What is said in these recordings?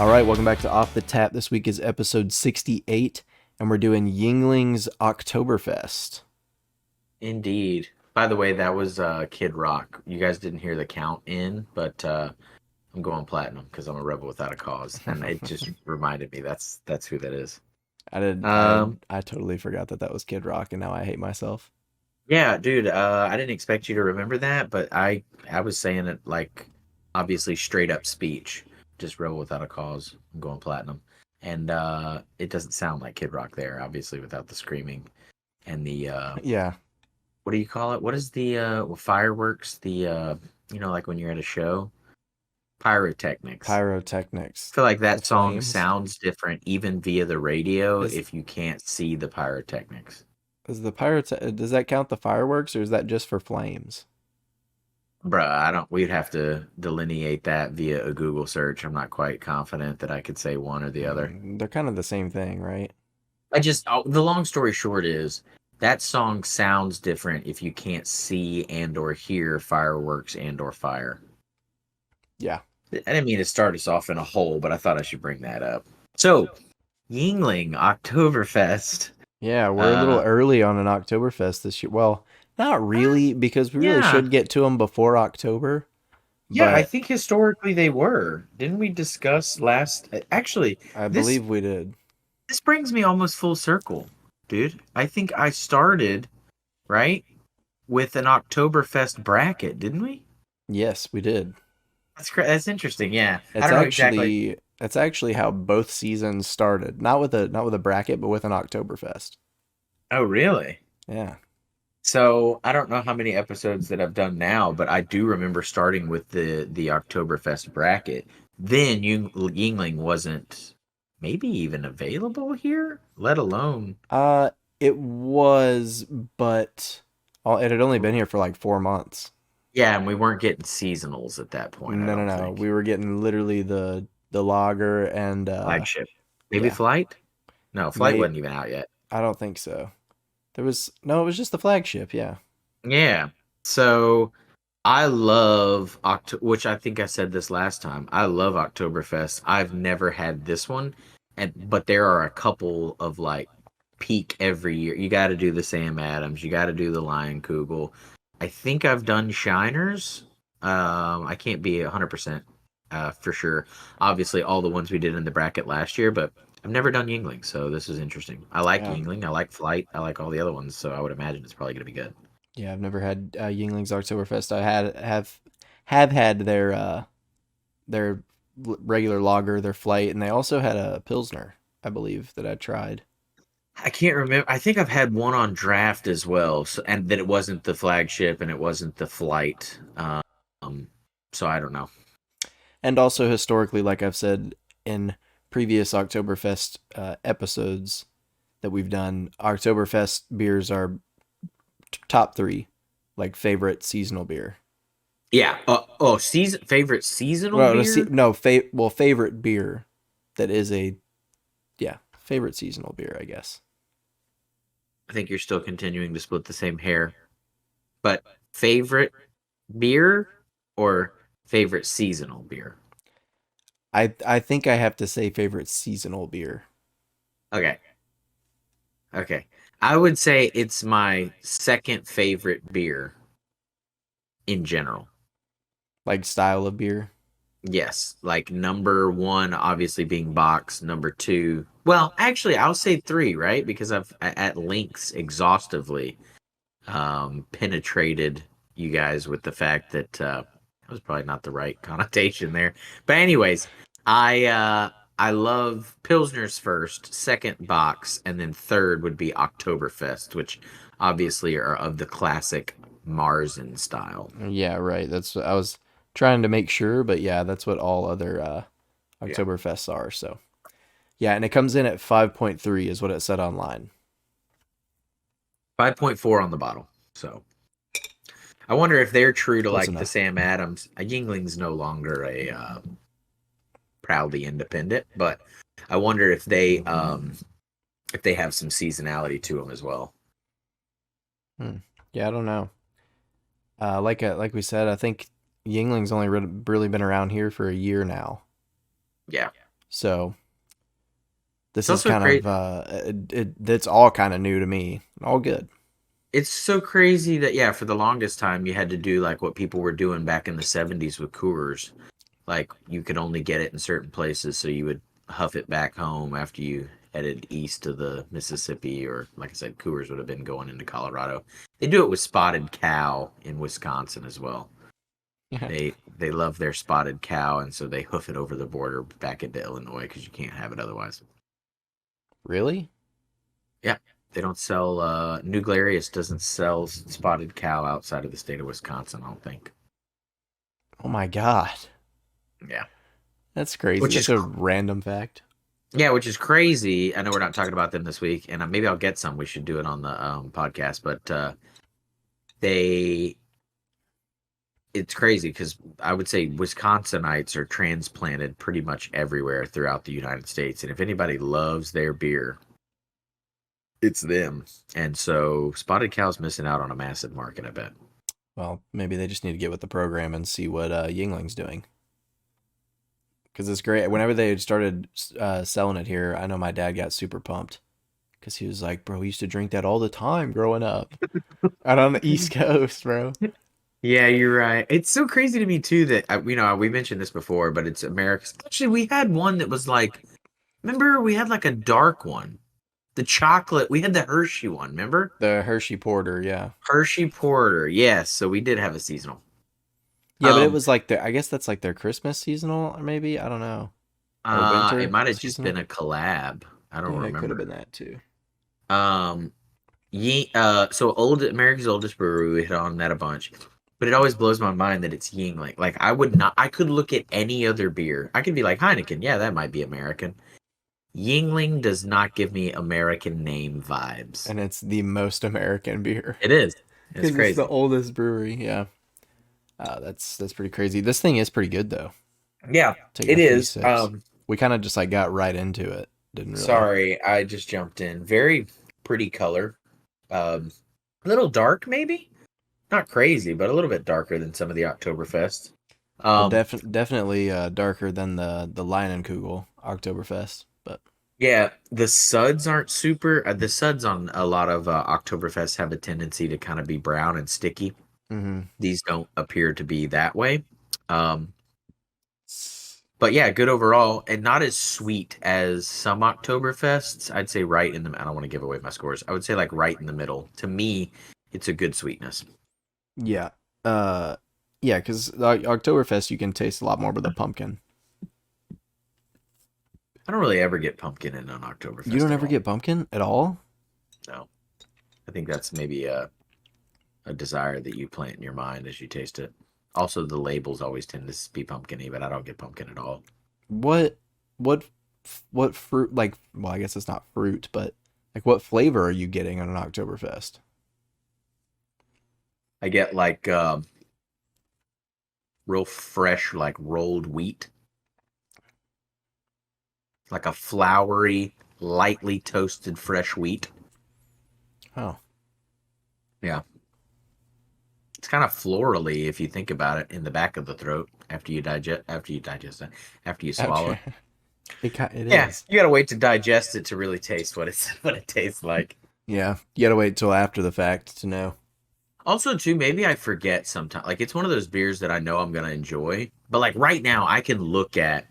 All right, welcome back to Off the Tap. This week is episode 68, and we're doing Yuengling's Oktoberfest. Indeed. By the way, that was Kid Rock. You guys didn't hear the count in, but I'm going platinum because I'm a rebel without a cause, and it just reminded me that's who that is. I did. Um, I totally forgot that was Kid Rock, and now I hate myself. yeah, dude. I didn't expect you to remember that, but I was saying it like obviously straight up speech, just rebel without a cause. I'm going platinum, and it doesn't sound like Kid Rock there, obviously without the screaming and the Yeah, what do you call it? What is the fireworks? The like when you're at a show, pyrotechnics. pyrotechnics, I feel like the that song flames. sounds different even via the radio Is if you can't see the pyrotechnics. is the Does that count the fireworks, or is that just for flames? Bruh, I don't. We'd have to delineate that via a Google search. I'm not quite confident that I could say one or the other. They're kind of the same thing, right? The long story short is that song sounds different if you can't see and or hear fireworks and or fire. Yeah, I didn't mean to start us off in a hole, but I thought I should bring that up. So, Yuengling Oktoberfest. yeah. We're a little Uh, early on an Oktoberfest this year. Well, not really, because we really yeah, should get to them before October. yeah. I But think historically they were. Didn't we discuss last? Actually, I this believe we did. this brings me almost full circle, dude. I think I started right with an Oktoberfest bracket, didn't we? Yes, we did. That's interesting. Yeah, I It's don't know exactly. actually it's actually how both seasons started. Not with a bracket, but with an Oktoberfest. Oh, really? Yeah. So I don't know how many episodes that I've done now, but I do remember starting with the Oktoberfest bracket. Then Yingling wasn't maybe even available here, let alone. Uh it was, but it had only been here for like 4 months. Yeah, and we weren't getting seasonals at that point, I No, no, don't no. think. We were getting literally the lager and Flagship. Maybe yeah. Flight? No, Flight May wasn't even out yet. I don't think so. There was no, it was just the flagship, yeah. Yeah. So I love which I think I said this last time. I love Oktoberfest. I've never had this one, but there are a couple of like peak every year. You got to do the Sam Adams. You got to do the Lion Kugel. I think I've done Shiners. I can't be 100% for sure. Obviously, all the ones we did in the bracket last year, but I've never done Yingling, so this is interesting. I like Yeah. Yingling. I like Flight. I like all the other ones, so I would imagine it's probably going to be good. Yeah, I've never had Yingling's Oktoberfest. I have had their regular lager, their flight, and they also had a pilsner, I believe, that I tried. I can't remember. I think I've had one on draft as well, so, and that it wasn't the flagship and it wasn't the flight. So I don't know. And also historically, like I've said in previous Oktoberfest episodes that we've done, Oktoberfest beers are top three, like favorite seasonal beer. Yeah. Season favorite seasonal Well, beer. favorite beer that is a yeah favorite seasonal beer, I guess. I think you're still continuing to split the same hair, but favorite beer or favorite seasonal beer. I think I have to say favorite seasonal beer. Okay. Okay. I would say it's my second favorite beer in general. Like style of beer. Yes, like number one, obviously being box. Number two, well, actually, I'll say three, right? Because I've at lengths exhaustively penetrated you guys with the fact that that was probably not the right connotation there. But anyways, I love Pilsner's first, second box, and then third would be Oktoberfest, which obviously are of the classic Marzen style. Yeah, right. That's what I was trying to make sure, but yeah, that's what all other Yeah. Oktoberfests are. So yeah, and it comes in at 5.3 is what it said online. 5.4 on the bottle. So I wonder if they're true to Close like the enough. Sam Adams. Yingling's no longer a proudly independent, but I wonder if they have some seasonality to them as well. Hmm. Yeah, I don't know. Like we said, I think Yingling's only really been around here for a year now. Yeah. So It's this is also kind great. of it's all kind of new to me. All good. It's so crazy that yeah, for the longest time you had to do like what people were doing back in the 70s with Coors. Like you could only get it in certain places, so you would huff it back home after you headed east of the Mississippi, or like I said, Coors would have been going into Colorado. They do it with Spotted Cow in Wisconsin as well. Yeah. They love their Spotted Cow, and so they hoof it over the border back into Illinois because you can't have it otherwise. Really? Yeah, they don't sell. New Glarus doesn't sell Spotted Cow outside of the state of Wisconsin. I don't think. Oh my god. Yeah, That's crazy. which That's is a random fact. Yeah, which is crazy. I know we're not talking about them this week, and maybe I'll get some. We should do it on the podcast. But they, it's crazy because I would say Wisconsinites are transplanted pretty much everywhere throughout the United States, and if anybody loves their beer, it's them. And so Spotted Cow's missing out on a massive market, I bet. Well, maybe they just need to get with the program and see what Yingling's doing. Because it's great. Whenever they started selling it here, I know my dad got super pumped because he was like, "Bro, we used to drink that all the time growing up, out on the East Coast, bro." Yeah, you're right. It's so crazy to me too that we mentioned this before, but it's America's. Actually, we had one that was like, remember we had like a dark one. The chocolate. We had the Hershey one, remember? The Hershey Porter, yeah, Hershey Porter. Yes, so we did have a seasonal. yeah, but it Um, was like their. I guess that's like their Christmas seasonal, or maybe I don't know, or it winter might have just been seasonal. a collab. I don't Yeah, it could have remember. been that too. Um, so old America's oldest brewery. We hit on that a bunch, but it always blows my mind that it's Yuengling. Like I would not. I could look at any other beer. I could be like Heineken. Yeah, that might be American. Yuengling does not give me American name vibes. And it's the most American beer It is. It's because it's the crazy. oldest brewery. Yeah, that's pretty crazy. This thing is pretty good though. Yeah, Taking it a few is. sips, we kind of just like got right into it. Didn't really. Sorry, I just jumped in. Very pretty color. Um, a little dark, maybe. Not crazy, but a little bit darker than some of the Oktoberfest. Well, Um, definitely darker than the Leinenkugel Oktoberfest, but yeah, the suds aren't super. The suds on a lot of Oktoberfest have a tendency to kind of be brown and sticky. hmm These don't appear to be that way. Um, but yeah, good overall, and not as sweet as some Oktoberfests. I'd say right in the. I don't want to give away my scores. I would say like right in the middle. To me, it's a good sweetness. yeah, uh, yeah, because Oktoberfest you can taste a lot more with the pumpkin. I don't really ever get pumpkin in an You Oktoberfest don't at ever all. get pumpkin at all. No, I think that's maybe a desire that you plant in your mind as you taste it. Also, the labels always tend to be pumpkiny, but I don't get pumpkin at all. What what what fruit? Like, well, I guess it's not fruit, but like, what flavor are you getting on an Oktoberfest? I get like real fresh, like rolled wheat, like a floury, lightly toasted fresh wheat. Oh, Yeah, it's kind of florally if you think about it in the back of the throat after you digest it, after you swallow after it. it Yeah, is. you gotta wait to digest it to really taste what it's what it tastes like. Yeah, you gotta wait till after the fact to know. Also, too, maybe I forget sometimes. Like it's one of those beers that I know I'm gonna enjoy, but like right now, I can look at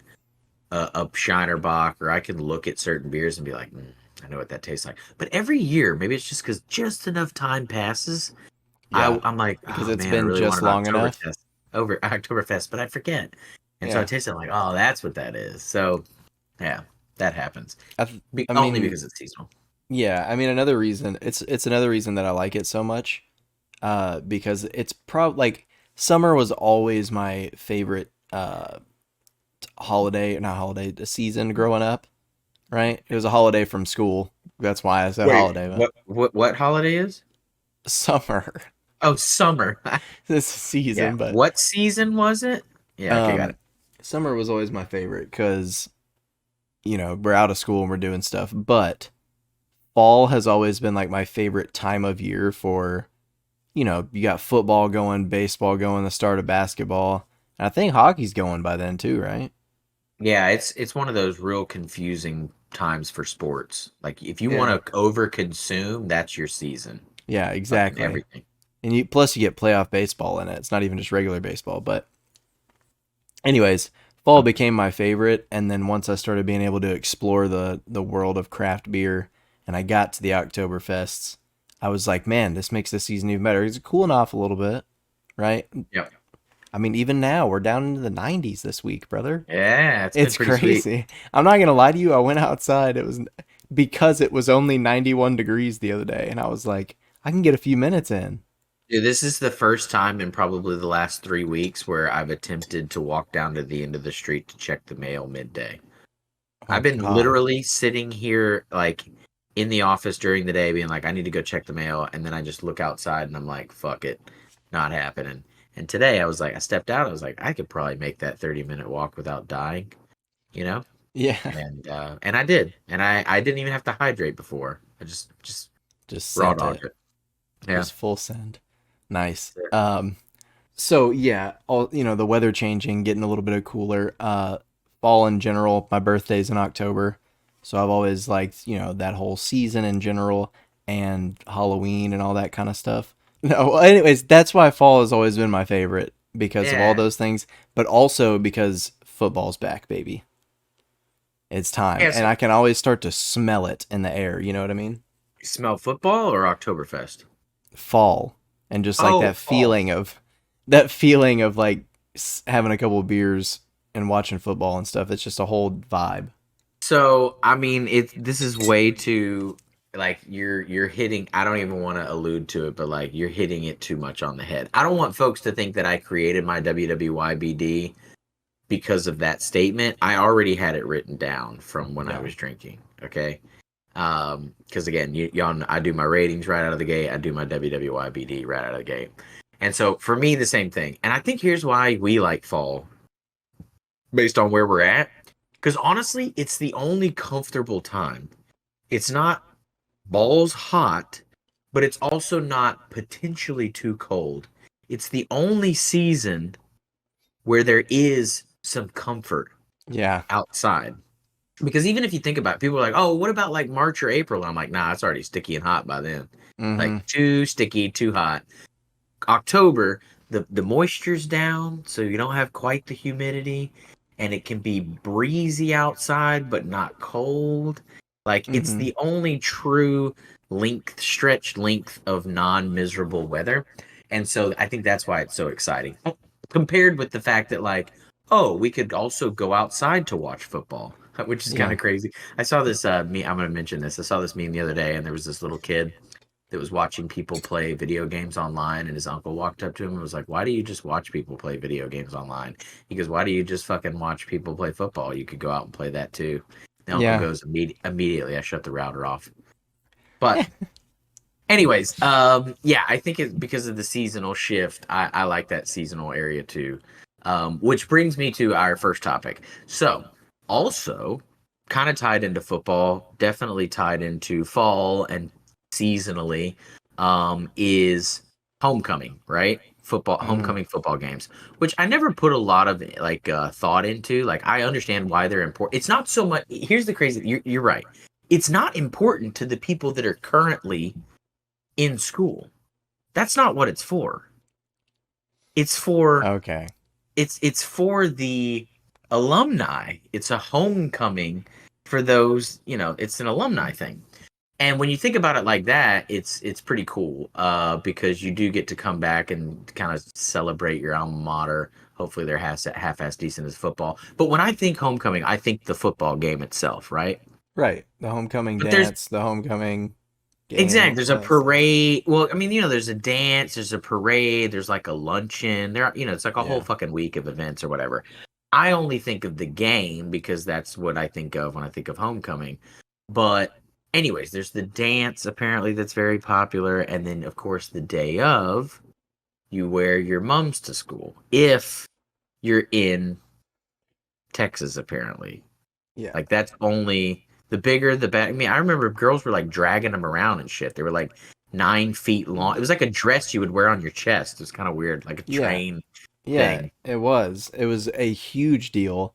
a Shiner Bock or I can look at certain beers and be like, I know what that tastes like. But every year, maybe it's just because just enough time passes, Yeah, I'm like, because oh it's man, I been really want just an long enough. Oktoberfest, but I forget, and so I Yeah, taste it I'm like, oh, that's what that is. So yeah, that happens. I Only mean, because it's seasonal. yeah, I mean another reason it's another reason that I like it so much, because it's like summer was always my favorite holiday, not holiday, the season growing up. Right, it was a holiday from school. That's why I said Wait, holiday, but what holiday is? summer, Oh, summer. this Yeah. season, but What season was it? Yeah, okay, got um, it. summer was always my favorite because we're out of school and we're doing stuff, but fall has always been like my favorite time of year for, you got football going, baseball going, the start of basketball. And I think hockey's going by then too, right? Yeah, it's one of those real confusing times for sports. Like if you Yeah. want to over consume, that's your season. Yeah, Fucking exactly. everything. And you plus you get playoff baseball in it. It's not even just regular baseball. But anyways, fall became my favorite, and then once I started being able to explore the world of craft beer, and I got to the Oktoberfests, I was like, man, this makes this season even better. It's cooling off a little bit, right? Yep. I mean, even now we're down into the 90s this week, brother. Yeah, it's been It's pretty sweet. crazy. I'm not gonna lie to you. I went outside. It was because it was only 91 degrees the other day, and I was like, I can get a few minutes in. Dude, this is the first time in probably the last 3 weeks where I've attempted to walk down to the end of the street to check the mail midday. I've Oh been God. literally sitting here like in the office during the day being like, I need to go check the mail, and then I just look outside and I'm like, fuck it, not happening. And today I was like, I stepped out, I was like, I could probably make that 30-minute walk without dying, you know? Yeah. And I did. And I didn't even have to hydrate before. I just Just raw sent dogged it. it. Yeah. Just full send. Nice. So yeah, all the weather changing, getting a little bit of cooler. Fall in general. My birthday's in October, so I've always liked that whole season in general and Halloween and all that kind of stuff. No, anyways, that's why fall has always been my favorite because of all Yeah. those things, but also because football's back, baby. It's time, Yeah, and so I can always start to smell it in the air. You know what I mean? you smell football or Oktoberfest? Fall and just like Oh, that fall. feeling of like having a couple of beers and watching football and stuff. It's just a whole vibe. So, I mean, this is way too like you're hitting I don't even want to allude to it, but like you're hitting it too much on the head. I don't want folks to think that I created my WWYBD because of that statement. I already had it written down from when I Yeah. was drinking, okay? Because again, y'all I do my ratings right out of the gate, I do my WWYBD right out of the gate. And so for me the same thing. And I think here's why we like fall based on where we're at. Because honestly, it's the only comfortable time. It's not balls hot, but it's also not potentially too cold. It's the only season where there is some comfort Yeah. outside. Because even if you think about it, people are like, oh, what about like March or April? I'm like, nah, it's already sticky and hot by then. Like Mm-hmm. too sticky, too hot. October, the moisture's down, so you don't have quite the humidity, and it can be breezy outside but not cold. Like it's Mm-hmm. the only true stretched length of non-miserable weather. And so I think that's why it's so exciting. Compared with the fact that like, oh, we could also go outside to watch football, which is kind Yeah. of crazy. I saw this meme, I'm gonna mention this. I saw this meme the other day, and there was this little kid that was watching people play video games online, and his uncle walked up to him and was like, why do you just watch people play video games online? He goes, why do you just fucking watch people play football? You could go out and play that too. The uncle Yeah. goes, immediately I shut the router off. But anyways, yeah, I think it's because of the seasonal shift. I like that seasonal area too. Which brings me to our first topic. So, also kind of tied into football, definitely tied into fall and seasonally, is homecoming, right? Football, Mm-hmm. homecoming football games, which I never put a lot of like thought into. Like, I understand why they're important. It's not so much. Here's the crazy. You're right. It's not important to the people that are currently in school. That's not what it's for. It's for Okay. it's for the alumni. It's a homecoming for those, it's an alumni thing. And when you think about it like that, it's pretty cool because you do get to come back and kind of celebrate your alma mater. Hopefully they're half-ass decent as football. But when I think homecoming, I think the football game itself, right? Right. The homecoming But there's dance, the homecoming Exactly. game, There's all a that stuff. parade. Well, I mean, there's a dance, there's a parade, there's like a luncheon. It's like a whole Yeah. fucking week of events or whatever. I only think of the game because that's what I think of when I think of homecoming. But anyways, there's the dance apparently that's very popular, and then of course the day of, you wear your mums to school if you're in Texas apparently. Yeah. Like that's only the bigger the better. I mean, I remember girls were like dragging them around and shit. They were like 9 feet long. It was like a dress you would wear on your chest. It was kind of weird, like a Yeah. train Yeah. thing. It was. It was a huge deal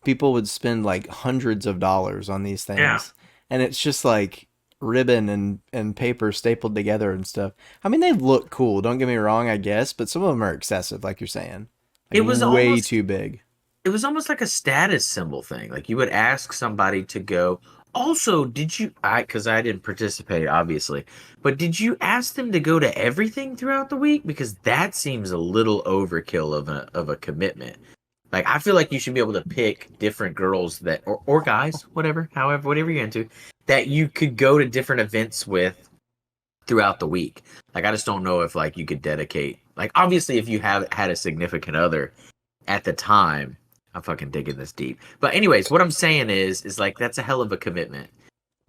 people would spend like hundreds of dollars on these Yeah. things, and it's just like ribbon and paper stapled together and stuff. I mean, they look cool. Don't get me wrong, I guess, but some of them are excessive, like you're saying, like It was way almost too big. it was almost like a status symbol thing. Like you would ask somebody to go. Also, did you because I didn't participate obviously, but did you ask them to go to everything throughout the week? Because that seems a little overkill of a commitment. Like I feel like you should be able to pick different girls that or guys, whatever, however, whatever you're into, that you could go to different events with throughout the week. Like I just don't know if like you could dedicate like obviously if you have had a significant other at the time, I'm fucking digging this deep. But anyways, what I'm saying is like that's a hell of a commitment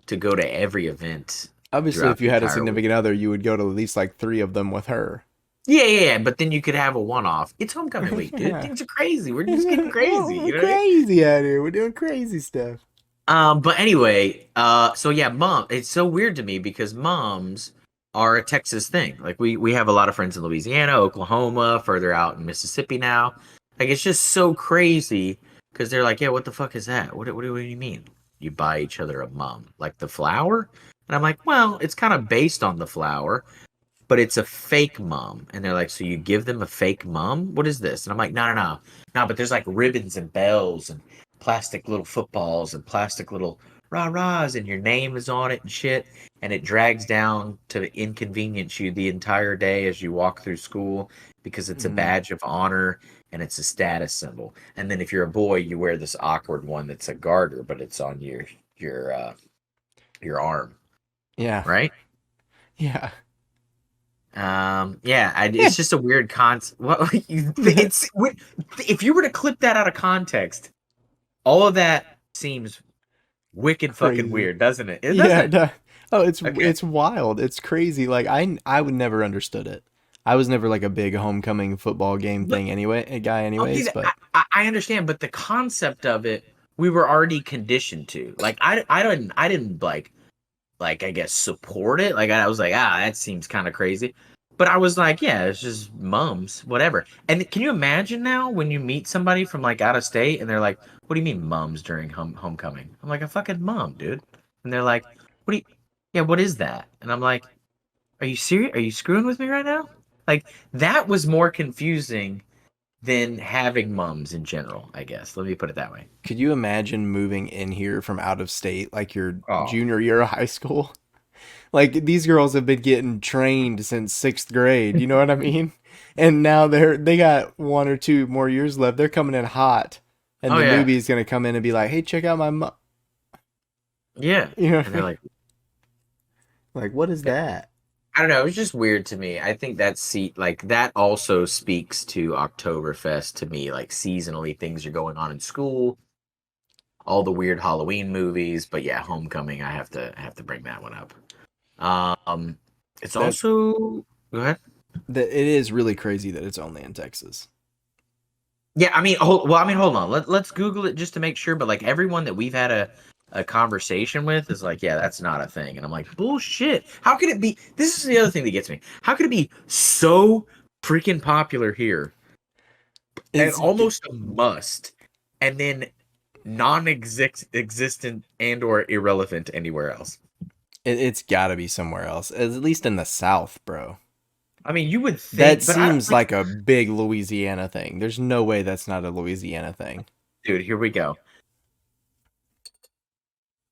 to go to every event Obviously, if throughout you the had a entire week. significant other, you would go to at least like three of them with her. Yeah, yeah, yeah. But then you could have a one-off. It's homecoming week, dude. Yeah. Things are crazy. We're just getting crazy. We're You know what I mean? crazy out here. We're doing crazy stuff. But anyway, so yeah, mom. It's so weird to me because moms are a Texas thing. Like we have a lot of friends in Louisiana, Oklahoma, further out in Mississippi now. Like it's just so crazy because they're like, yeah, what the fuck is that? What do you mean? You buy each other a mom, like the flower? And I'm like, well, it's kind of based on the flower, but it's a fake mom. And they're like, so you give them a fake mom? What is this? And I'm like, no, no, no. No, but there's like ribbons and bells and plastic little footballs and plastic little rah-rahs and your name is on it and shit. And it drags down to inconvenience you the entire day as you walk through school because it's a Mm, badge of honor and it's a status symbol. And then if you're a boy, you wear this awkward one that's a garter, but it's on your arm, yeah. right? Yeah. Yeah, Yeah. it's just a weird concept. What if you were to clip that out of context, all of that seems wicked fucking Crazy. weird, doesn't it? It Yeah. doesn't. No. Oh, Okay. it's wild. It's crazy. Like I would never understood it. I was never like a big homecoming football game But thing anyway, a guy okay, anyways, but I understand, but the concept of it, we were already conditioned to. Like I didn't like I guess support it. Like I was like, that seems kind of crazy. But I was like, yeah, it's just mums, whatever. And can you imagine now when you meet somebody from like out of state and they're like, what do you mean mums during homecoming? I'm like, a fucking mom, dude. And they're like, what do you yeah, what is that? And I'm like, are you serious? Are you screwing with me right now? Like that was more confusing than having mums in general, I guess. Let me put it that way. could you imagine moving in here from out of state like your Oh, junior year of high school? Like these girls have been getting trained since 6th grade, you know what I mean? And now they got 1 or 2 more years left. They're coming in hot. And oh the yeah, newbie's going to come in and be like, "Hey, check out my yeah. you know what And I they're mean? like, Like what is that?" I don't know. It was just weird to me. I think like that also speaks to Oktoberfest to me. Like seasonally, things are going on in school, all the weird Halloween movies. But yeah, Homecoming. I have to bring that one up. Um, it's That also go ahead. that it is really crazy that it's only in Texas. Yeah, I mean, hold on. Let's Google it just to make sure. But like everyone that we've had a conversation with is like, yeah, that's not a thing. And I'm like, bullshit. How could it be? This is the other thing that gets me. How could it be so freaking popular here and It's almost a must, and then non-existent and or irrelevant anywhere else? it's got to be somewhere else. At least in the South, bro. I mean, you would That think, but I don't seems like. like a big Louisiana thing. There's no way that's not a Louisiana thing. Dude, here we go.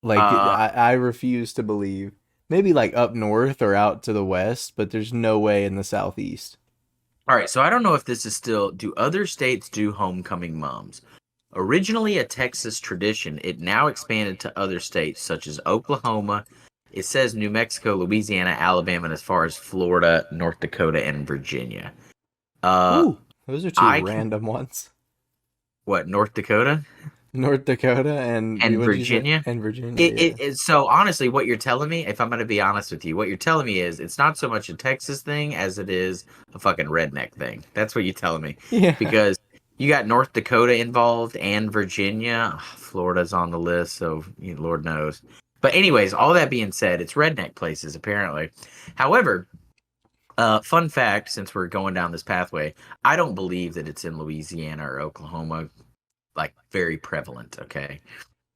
Like Uh, I refuse to believe. Maybe like up north or out to the west, but there's no way in the southeast. all right, so I don't know if this is still. Do other states do homecoming moms? Originally a Texas tradition, it now expanded to other states such as Oklahoma. It says New Mexico, Louisiana, Alabama, and as far as Florida, North Dakota, and Virginia. Uh, Ooh, those are two I can random ones. what North Dakota North Dakota and and what'd you say? Virginia. And Virginia, It, yeah. it, it so honestly, what you're telling me, if I'm going to be honest with you, what you're telling me is it's not so much a Texas thing as it is a fucking redneck thing. That's what you're telling me, Yeah. because you got North Dakota involved and Virginia. Ugh, Florida's on the list, so Lord knows. But anyways, all that being said, it's redneck places apparently. However, fun fact, since we're going down this pathway, I don't believe that it's in Louisiana or Oklahoma. like very prevalent. Okay.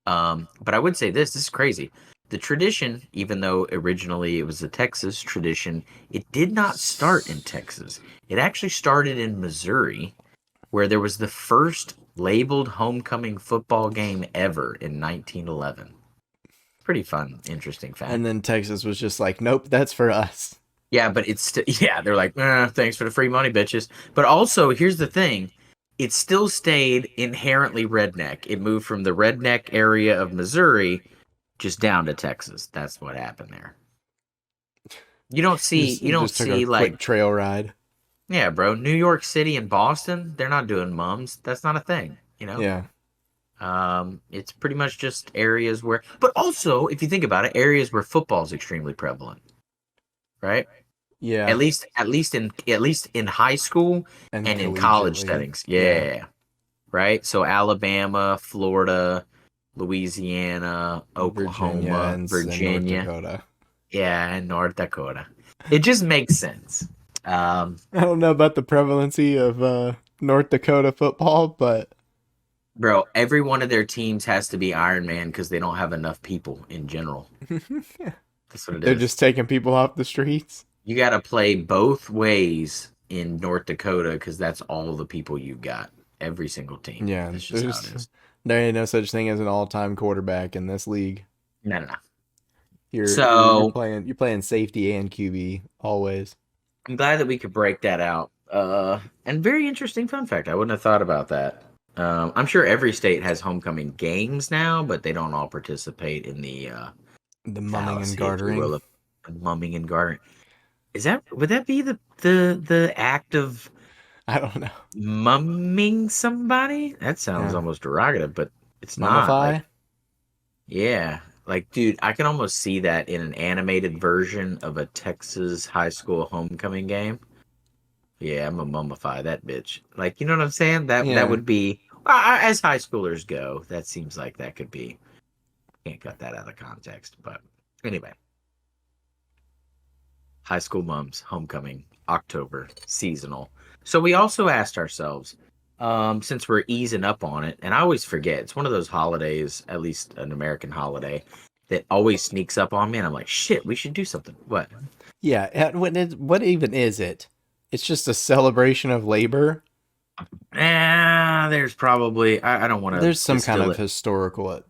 But I would say this is crazy. The tradition, even though originally it was a Texas tradition, it did not start in Texas. It actually started in Missouri, where there was the first labeled homecoming football game ever in 1911. Pretty fun, interesting And fact. then Texas was just like, nope, that's for us. Yeah, but it's yeah, they're like, thanks for the free money, bitches. But also, here's the thing. It still stayed inherently redneck. It moved from the redneck area of Missouri just down to Texas. That's what happened there. You don't Just took a see like, quick trail ride. yeah, bro, New York City and Boston, they're not doing mums. That's not a thing, you know? Yeah. It's pretty much just areas where, but also, if you think about it, areas where football is extremely prevalent, right? Yeah. At least in high school And and in college collegiately. settings. Yeah. Yeah, right. So Alabama, Florida, Louisiana, Virginia Oklahoma, and North Virginia, Dakota. yeah, and North Dakota. It just makes sense. Um, I don't know about the prevalency of North Dakota football, but bro, every one of their teams has to be Iron Man because they don't have enough people in general. That's what it they're is. just taking people off the streets. You got to play both ways in North Dakota because that's all the people you've got. Every single team. Yeah, That's just how it there's is. there ain't no such thing as an all-time quarterback in this league. No, no, no. You're So playing safety and QB always. I'm glad that we could break that out. And very interesting fun fact. I wouldn't have thought about that. I'm sure every state has homecoming games now, but they don't all participate in the The mumming and fallacy, if you will, gartering. of mumming and gartering. Is that would that be the act of I don't know. mumming somebody? That sounds Yeah. almost derogative, but it's not. Mummify? Like, yeah, like, dude, I can almost see that in an animated version of a Texas high school homecoming game. Yeah, I'm gonna mummify that bitch. Like, you know what I'm saying? That Yeah. would be as high schoolers go. That seems like that could be. Can't cut that out of context, but anyway, high school mums, homecoming, October, seasonal. So we also asked ourselves, since we're easing up on it, and I always forget, it's one of those holidays, at least an American holiday, that always sneaks up on me, and I'm like, shit, we should do something. What? Yeah. What even is it? It's just a celebration of labor. There's probably I don't want to There's some kind distill of it. historical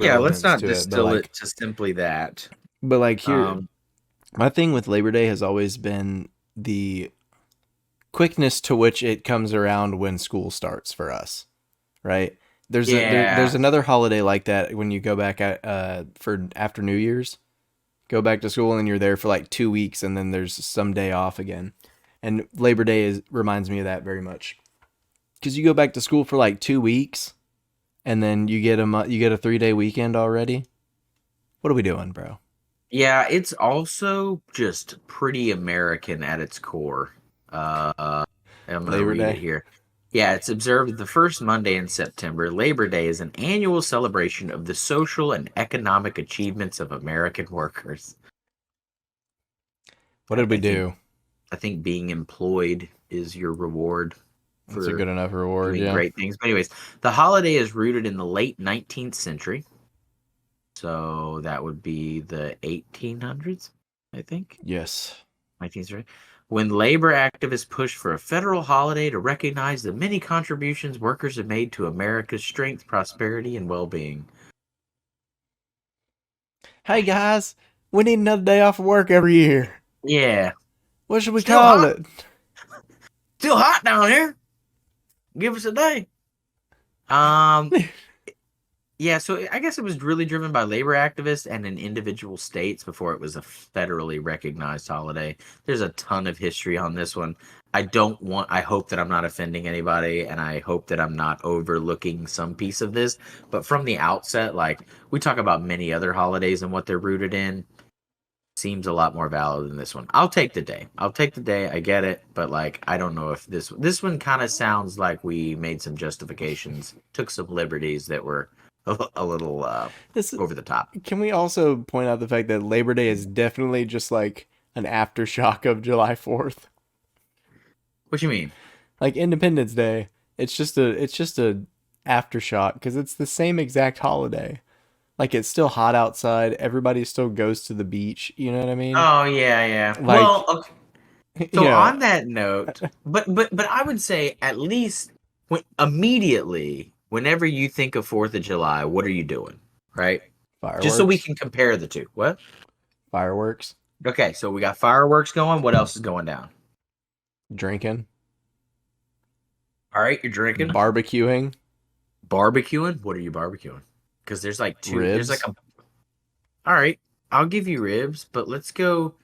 Yeah, let's relevance not to it, but distill it to simply that. here, Um, my thing with Labor Day has always been the quickness to which it comes around when school starts for us, right? There's yeah, another holiday like that when you go back at for after New Year's, go back to school and you're there for like 2 weeks and then there's some day off again, and Labor Day reminds me of that very much because you go back to school for like 2 weeks and then you get a 3 day weekend already. What are we doing, bro? yeah, it's also just pretty American at its core. I'm gonna Labor read it Day. here. Yeah, it's observed the first Monday in September. Labor Day is an annual celebration of the social and economic achievements of American workers. What I, did we I think do? I think being employed is your reward That's a for good enough reward, doing yeah. great things. But anyways, the holiday is rooted in the late 19th century. So that would be the 1800s, I think. Yes. 19th century. When labor activists pushed for a federal holiday to recognize the many contributions workers have made to America's strength, prosperity, and well being. Hey guys, we need another day off of work every year. Yeah. What should we Still call hot. it? Still hot down here. Give us a day. Um, Yeah, so I guess it was really driven by labor activists and in individual states before it was a federally recognized holiday. There's a ton of history on this one. I hope that I'm not offending anybody and I hope that I'm not overlooking some piece of this. But from the outset, like we talk about many other holidays and what they're rooted in, seems a lot more valid than this one. I'll take the day. I'll take the day. I get it, but like I don't know if this one kind of sounds like we made some justifications, took some liberties that were a little This over the top. can we also point out the fact that Labor Day is definitely just like an aftershock of July 4th. What you mean? Like Independence Day, it's just a aftershock because it's the same exact holiday. Like it's still hot outside. Everybody still goes to the beach. You know what I mean? Oh yeah, yeah. Well, Like, okay. you So know, on that note, but I would say at least immediately, whenever you think of Fourth of July, what are you doing, right? Just so we fireworks, can compare the two. What? fireworks, Okay, so we got fireworks going. What else is going down? drinking, All right, you're drinking, barbecuing, barbecuing. What are you barbecuing? Because there's like two. There's like ribs, a. All right, I'll give you ribs, but let's go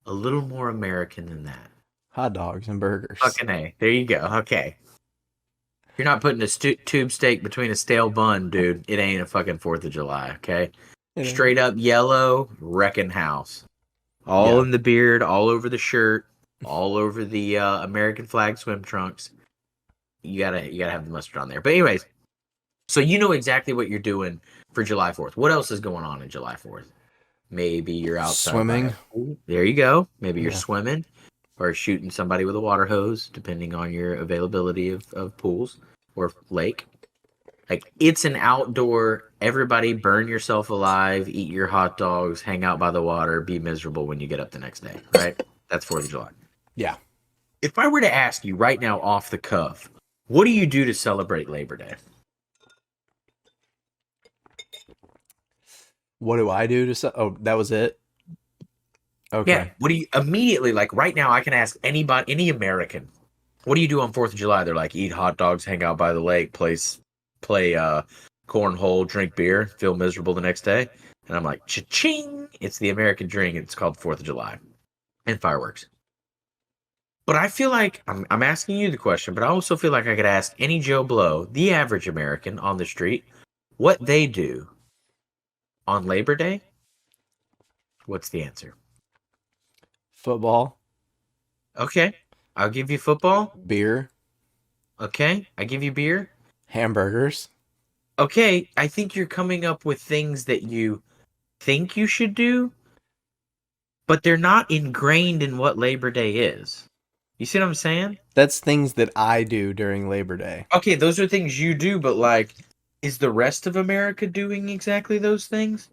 a little more American than that. hot dogs, and burgers. Fucking A. There you go. Okay. You're not putting a tube steak between a stale bun, dude. It ain't a fucking 4th of July, okay? It ain't. Straight up yellow, wrecking house. All Yeah. in the beard, all over the shirt, all over the American flag swim trunks. You gotta have the mustard on there. But anyways, so you know exactly what you're doing for July 4th. What else is going on in July 4th? Maybe you're outside by a Swimming. pool. There you go. Maybe you're Yeah. swimming or shooting somebody with a water hose, depending on your availability of pools or lake. Like it's an outdoor, everybody burn yourself alive, eat your hot dogs, hang out by the water, be miserable when you get up the next day, right? That's 4th of July. Yeah. If I were to ask you right now off the cuff, what do you do to celebrate Labor Day? What do I do to? Oh, that was it. Yeah, Okay. what do you immediately like right now I can ask anybody, any American, what do you do on 4th of July? They're like eat hot dogs, hang out by the lake, play cornhole, drink beer, feel miserable the next day. And I'm like, cha-ching! It's the American drink. It's called 4th of July and fireworks. But I feel like I'm asking you the question, but I also feel like I could ask any Joe Blow, the average American on the street, what they do on Labor Day. What's the answer? Football, Okay, I'll give you football. beer, Okay, I give you beer. hamburgers. Okay, I think you're coming up with things that you think you should do, but they're not ingrained in what Labor Day is. You see what I'm saying? That's things that I do during Labor Day. Okay, those are things you do, but like, is the rest of America doing exactly those things?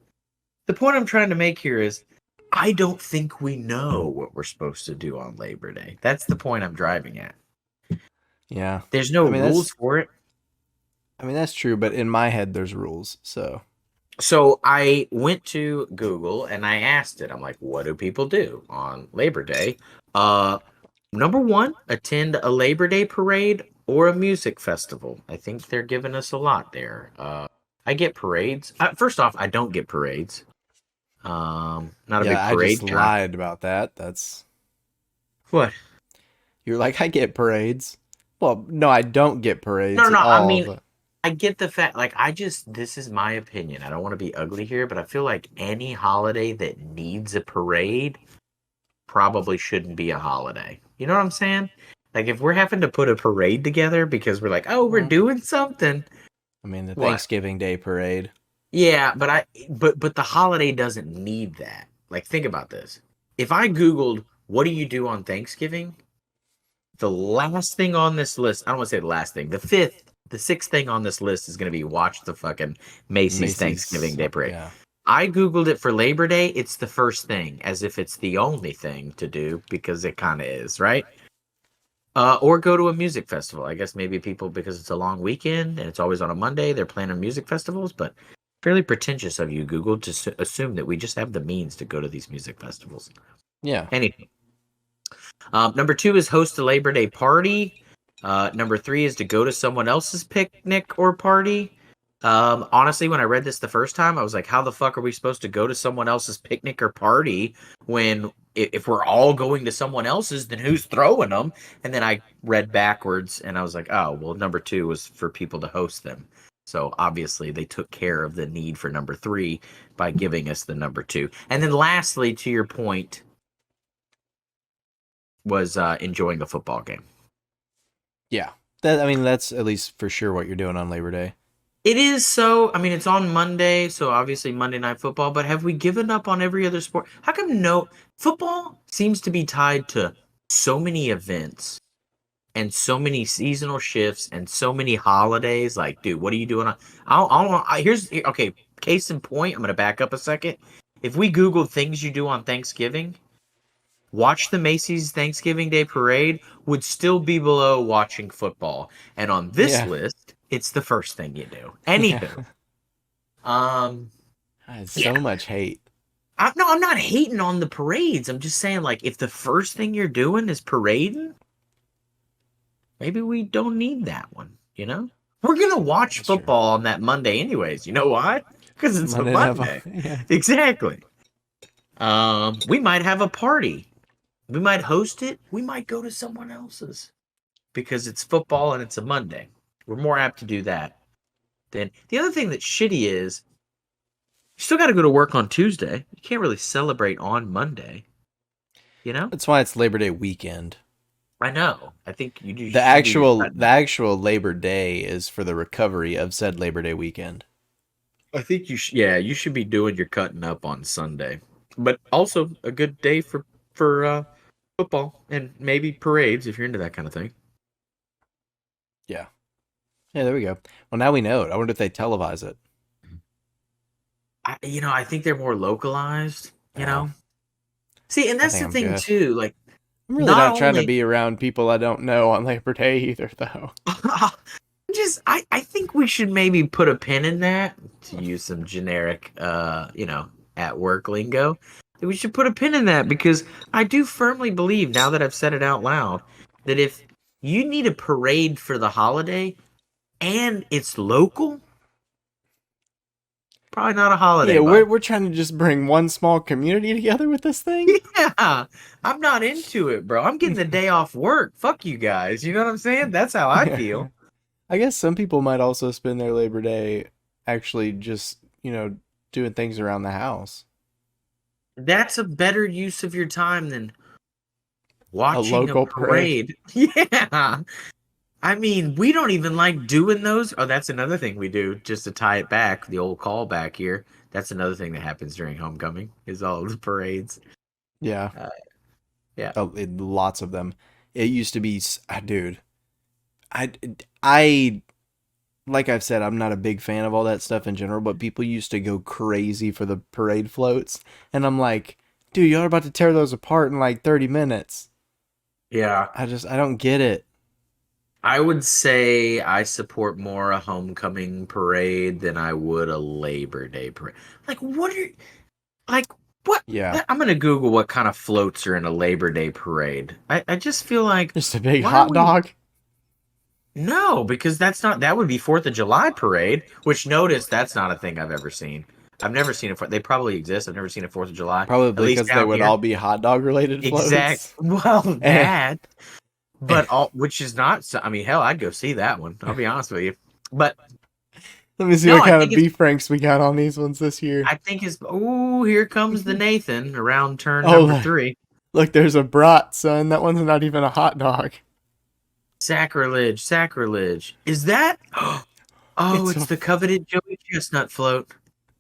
The point I'm trying to make here is I don't think we know what we're supposed to do on Labor Day. That's the point I'm driving at. Yeah. There's no I mean rules that's for it. I mean that's true, but in my head there's rules. So, So I went to Google and I asked it. I'm like, what do people do on Labor Day? Uh, Number one, attend a Labor Day parade or a music festival. I think they're giving us a lot there. I get parades. First off, I don't get parades. Not a yeah, big I just parade guy. lied about that. That's What? You're like I get parades. Well, no, I don't get No, parades no, at no. I all, mean, but I get the fact. Like, this is my opinion. I don't want to be ugly here, but I feel like any holiday that needs a parade probably shouldn't be a holiday. You know what I'm saying? Like, if we're having to put a parade together because we're like, oh, we're well, doing something. I mean the What? Thanksgiving Day parade. Yeah, but the holiday doesn't need that. Like think about this. If I googled what do you do on Thanksgiving, the last thing on this list, I don't want to say the last thing, the sixth thing on this list is going to be watch the fucking Macy's Thanksgiving Macy's, Day parade. yeah. I googled it for Labor Day, it's the first thing as if it's the only thing to do because it kind of is, right? Or go to a music festival. I guess maybe people, because it's a long weekend and it's always on a Monday, they're planning music festivals, but fairly pretentious of you, Google, to assume that we just have the means to go to these music festivals. Yeah. Anyway, number two is host a Labor Day party. Number three is to go to someone else's picnic or party. Honestly, when I read this the first time, I was like, how the fuck are we supposed to go to someone else's picnic or party when if we're all going to someone else's, then who's throwing them? And then I read backwards and I was like, oh, well, number two was for people to host them. So obviously they took care of the need for number three by giving us the number two. And then lastly, to your point, was enjoying a football game. Yeah. That I mean that's at least for sure what you're doing on Labor Day. It is so. I mean, it's on Monday, so obviously Monday Night Football. But have we given up on every other sport? How come no football seems to be tied to so many events and so many seasonal shifts and so many holidays. Like, dude, what are you doing? Okay. Case in point, I'm gonna back up a second. If we Google things you do on Thanksgiving, watch the Macy's Thanksgiving Day Parade would still be below watching football. And on this Yeah. list, it's the first thing you do. Yeah. Anywho, um, I had yeah, so much hate. no, I'm not hating on the parades. I'm just saying, like, if the first thing you're doing is parading, maybe we don't need that one, you know? We're gonna watch That's true. football on that Monday anyways. You know why? Because it's a Monday Night Monday. Football. Yeah. Exactly. We might have a party. We might host it. We might go to someone else's because it's football and it's a Monday. We're more apt to do that. Then the other thing that's shitty is you still got to go to work on Tuesday. You can't really celebrate on Monday, you know? That's why it's Labor Day weekend. I know. I think you The should do your actual cutting the up. actual Labor Day is for the recovery of said Labor Day weekend. I think yeah, you should be doing your cutting up on Sunday. But also a good day for football and maybe parades if you're into that kind of thing. Yeah. Yeah, there we go. Well, now we know it. I wonder if they televise it. I think they're more localized, you Oh, know. See, and I that's think the I'm thing good. too. Like, I'm really not not trying to only be around people I don't know on Labor Day either, though. I think we should maybe put a pin in that to use some generic at work lingo. We should put a pin in that because I do firmly believe now that I've said it out loud that if you need a parade for the holiday and it's local, probably not a holiday, Yeah, we're bud. we're trying to just bring one small community together with this thing. Yeah, I'm not into it, bro. I'm getting the day off work. Fuck you guys. You know what I'm saying? That's how I Yeah. feel. I guess some people might also spend their Labor Day actually just, doing things around the house. That's a better use of your time than A watching a local parade. parade. Yeah. I mean, we don't even like doing those. Oh, that's another thing we do just to tie it back, the old callback here. That's another thing that happens during homecoming is all the parades. Yeah, Uh, yeah. lots of them. It used to be, dude. I, I, like I've said, I'm not a big fan of all that stuff in general, but people used to go crazy for the parade floats, and I'm like, dude, y'all are about to tear those apart in like 30 minutes. Yeah. I don't get it. I would say I support more a homecoming parade than I would a Labor Day parade. Like, like, what? Yeah, I'm going to Google what kind of floats are in a Labor Day parade. I just feel like, just a big why are hot we dog. No, because that would be Fourth of July parade, which notice that's not a thing I've ever seen. I've never seen it. They probably exist. I've never seen a Fourth of July, at Probably least because they down would here. all be hot dog related Exact. floats. Well, Eh, that, but all which is not. I mean, hell, I'd go see that one. I'll be honest with you. But let me see no, what kind of beef franks we got on these ones this year. I think it's. Oh, here comes the Nathan around turn Oh, number look, 3. look, there's a brat, son. That one's not even a hot dog. Sacrilege, sacrilege. Is that? Oh, It's it's a the coveted Joey Chestnut float.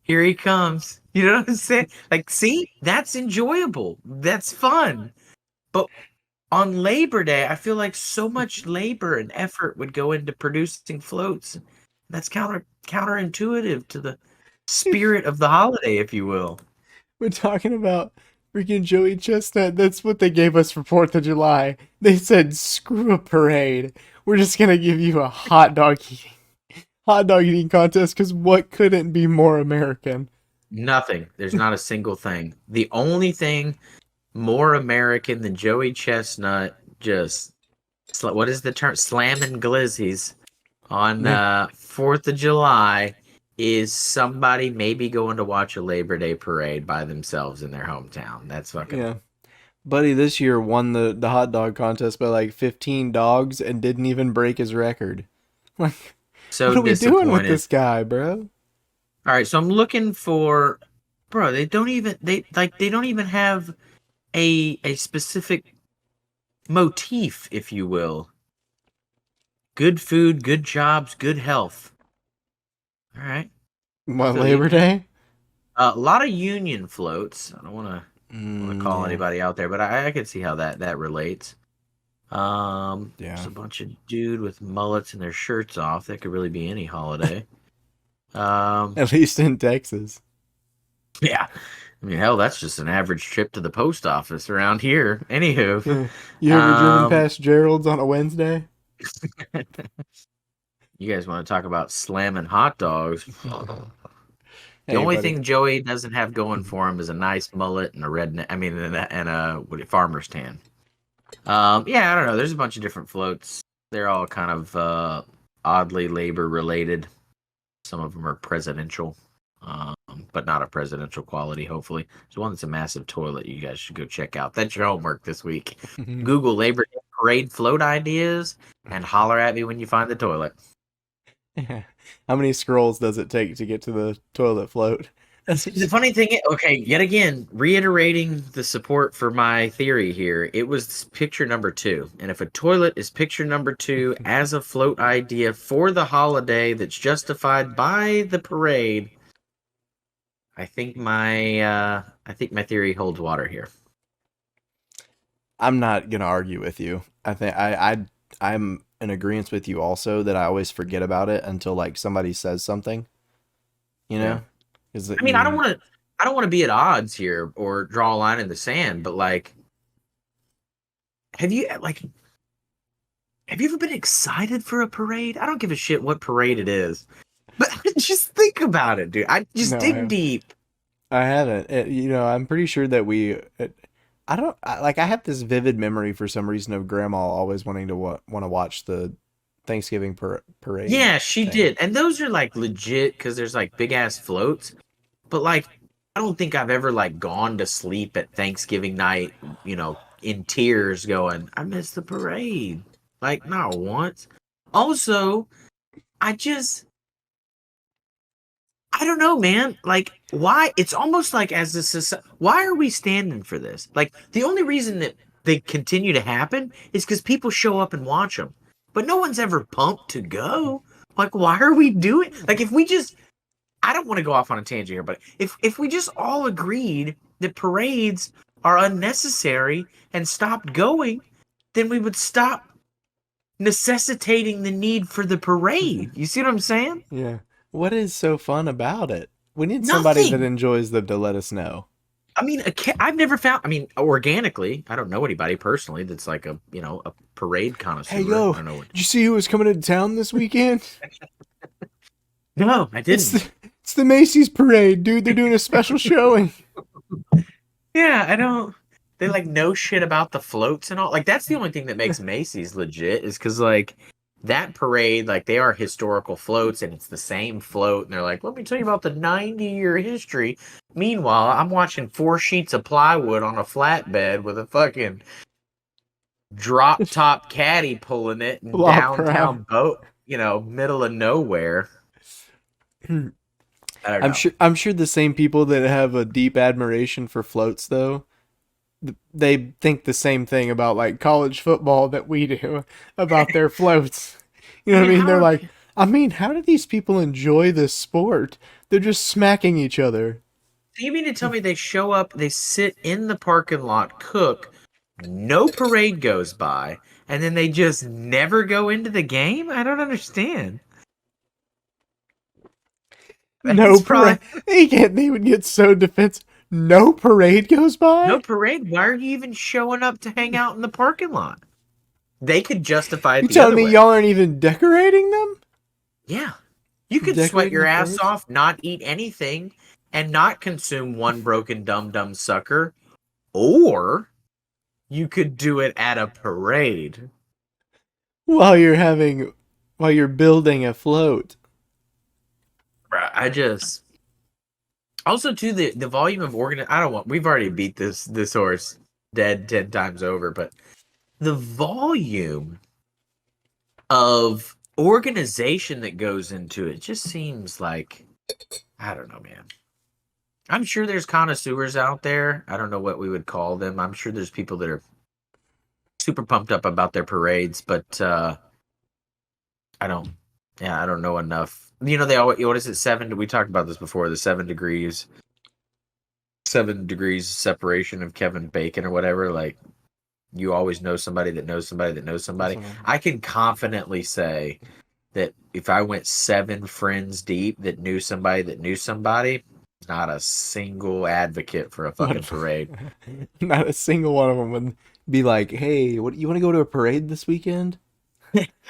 Here he comes. You know what I'm saying? Like, see, that's enjoyable. That's fun. But on Labor Day, I feel like so much labor and effort would go into producing floats. That's counterintuitive to the spirit of the holiday, if you will. we're talking about freaking Joey Chestnut. That's what they gave us for 4th of July. They said, screw a parade. We're just gonna give you a hot dog eating contest because what couldn't be more American? Nothing. There's not a single thing. The only thing more American than Joey Chestnut just what is the term? Slamming glizzies on Yeah. 4th of July is somebody maybe going to watch a Labor Day parade by themselves in their hometown. That's fucking. Yeah. Buddy this year won the hot dog contest by like 15 dogs and didn't even break his record. Like, So what are we doing with disappointed. this guy, bro? All right, so I'm looking for bro, they don't even have a specific motif, if you will. Good food, good jobs, good health. All right. I What, feel you. Labor Day? A lot of union floats. I don't want to call Yeah. anybody out there, but I could see how that relates. There's Yeah. a bunch of dude with mullets and their shirts off. That could really be any holiday. Um, At least in Texas. yeah. I mean, hell, that's just an average trip to the post office around here. Anywho, Yeah. You ever driven um, past Gerald's on a Wednesday? you guys want to talk about slamming hot dogs? The Hey, only buddy. thing Joey doesn't have going for him is a nice mullet and a redneck. I mean, farmer's tan. Yeah, I don't know. There's a bunch of different floats. They're all kind of oddly labor related. Some of them are presidential, um, but not a presidential quality. Hopefully, there's one that's a massive toilet. You guys should go check out. That's your homework this week. Google Labor Day Parade float ideas and holler at me when you find the toilet. Yeah. How many scrolls does it take to get to the toilet float? That's The funny thing is, okay, yet again, reiterating the support for my theory here, it was picture number two. And if a toilet is picture number two as a float idea for the holiday that's justified by the parade, I think my theory holds water here. I'm not gonna argue with you. I think I'm in agreement with you also that I always forget about it until like somebody says something, you Yeah. know? Is I that mean, you I don't want to be at odds here or draw a line in the sand, but like have you like have you ever been excited for a parade? I don't give a shit what parade it is. But just think about it, dude. I just No, I dig haven't. deep. I haven't. I'm pretty sure that I don't like. I have this vivid memory for some reason of Grandma always wanting to want to watch the Thanksgiving parade Yeah, she thing. did. And those are like legit because there's like big ass floats. But like, I don't think I've ever like gone to sleep at Thanksgiving night, in tears going, I miss the parade. Like, not once. Also, I just, I don't know, man. Like, why? It's almost like as a society, why are we standing for this? Like, the only reason that they continue to happen is because people show up and watch them. But no one's ever pumped to go. Like, why are we doing? Like, if we just, I don't want to go off on a tangent here, but if we just all agreed that parades are unnecessary and stopped going, then we would stop necessitating the need for the parade. You see what I'm saying? Yeah. What is so fun about it? We need somebody that Nothing. enjoys them to let us know. I mean, I've never found. I mean, organically, I don't know anybody personally that's like a parade Hey, connoisseur. yo, I don't know what. did you see who was coming into town this weekend? No, I It's didn't. it's the Macy's parade, dude. They're doing a special showing. Yeah, I don't. They like know shit about the floats and all. Like that's the only thing that makes Macy's legit is because like that parade, like they are historical floats and it's the same float. And they're like, let me tell you about the 90-year history. Meanwhile, I'm watching 4 sheets of plywood on a flatbed with a fucking drop top caddy pulling it in Flop prow. downtown boat, middle of nowhere. I don't know. I'm sure the same people that have a deep admiration for floats though, they think the same thing about like college football that we do about their floats. You I know what mean, I mean? how They're are like, I mean, how do these people enjoy this sport? They're just smacking each other. you mean to tell me they show up, they sit in the parking lot, cook, no parade goes by, and then they just never go into the game? I don't understand. No It's probably parade. They would get so defensive. No parade goes no by. parade. Why are you even showing up to hang out in the parking lot? They could justify it You the telling other me way. y'all aren't even decorating them? Yeah. You could sweat Decorating your the ass floats? off, not eat anything, and not consume one broken dum dum sucker. Or you could do it at a parade. While you're having while you're building a float. Bruh, I just also too the volume of organ. I don't want. We've already beat this horse dead 10 times over, but the volume of organization that goes into it just seems like I don't know, man. I'm sure there's connoisseurs out there. I don't know what we would call them. I'm sure there's people that are super pumped up about their parades, but I don't. Yeah, I don't know enough. They always what is it? Seven. We talked about this before. The 7 degrees separation of Kevin Bacon or whatever. Like you always know somebody that knows somebody that knows somebody. So, I can confidently say that if I went 7 friends deep that knew somebody, not a single advocate for a fucking what? parade. Not a single one of them would be like, "Hey, what? You want to go to a parade this weekend?"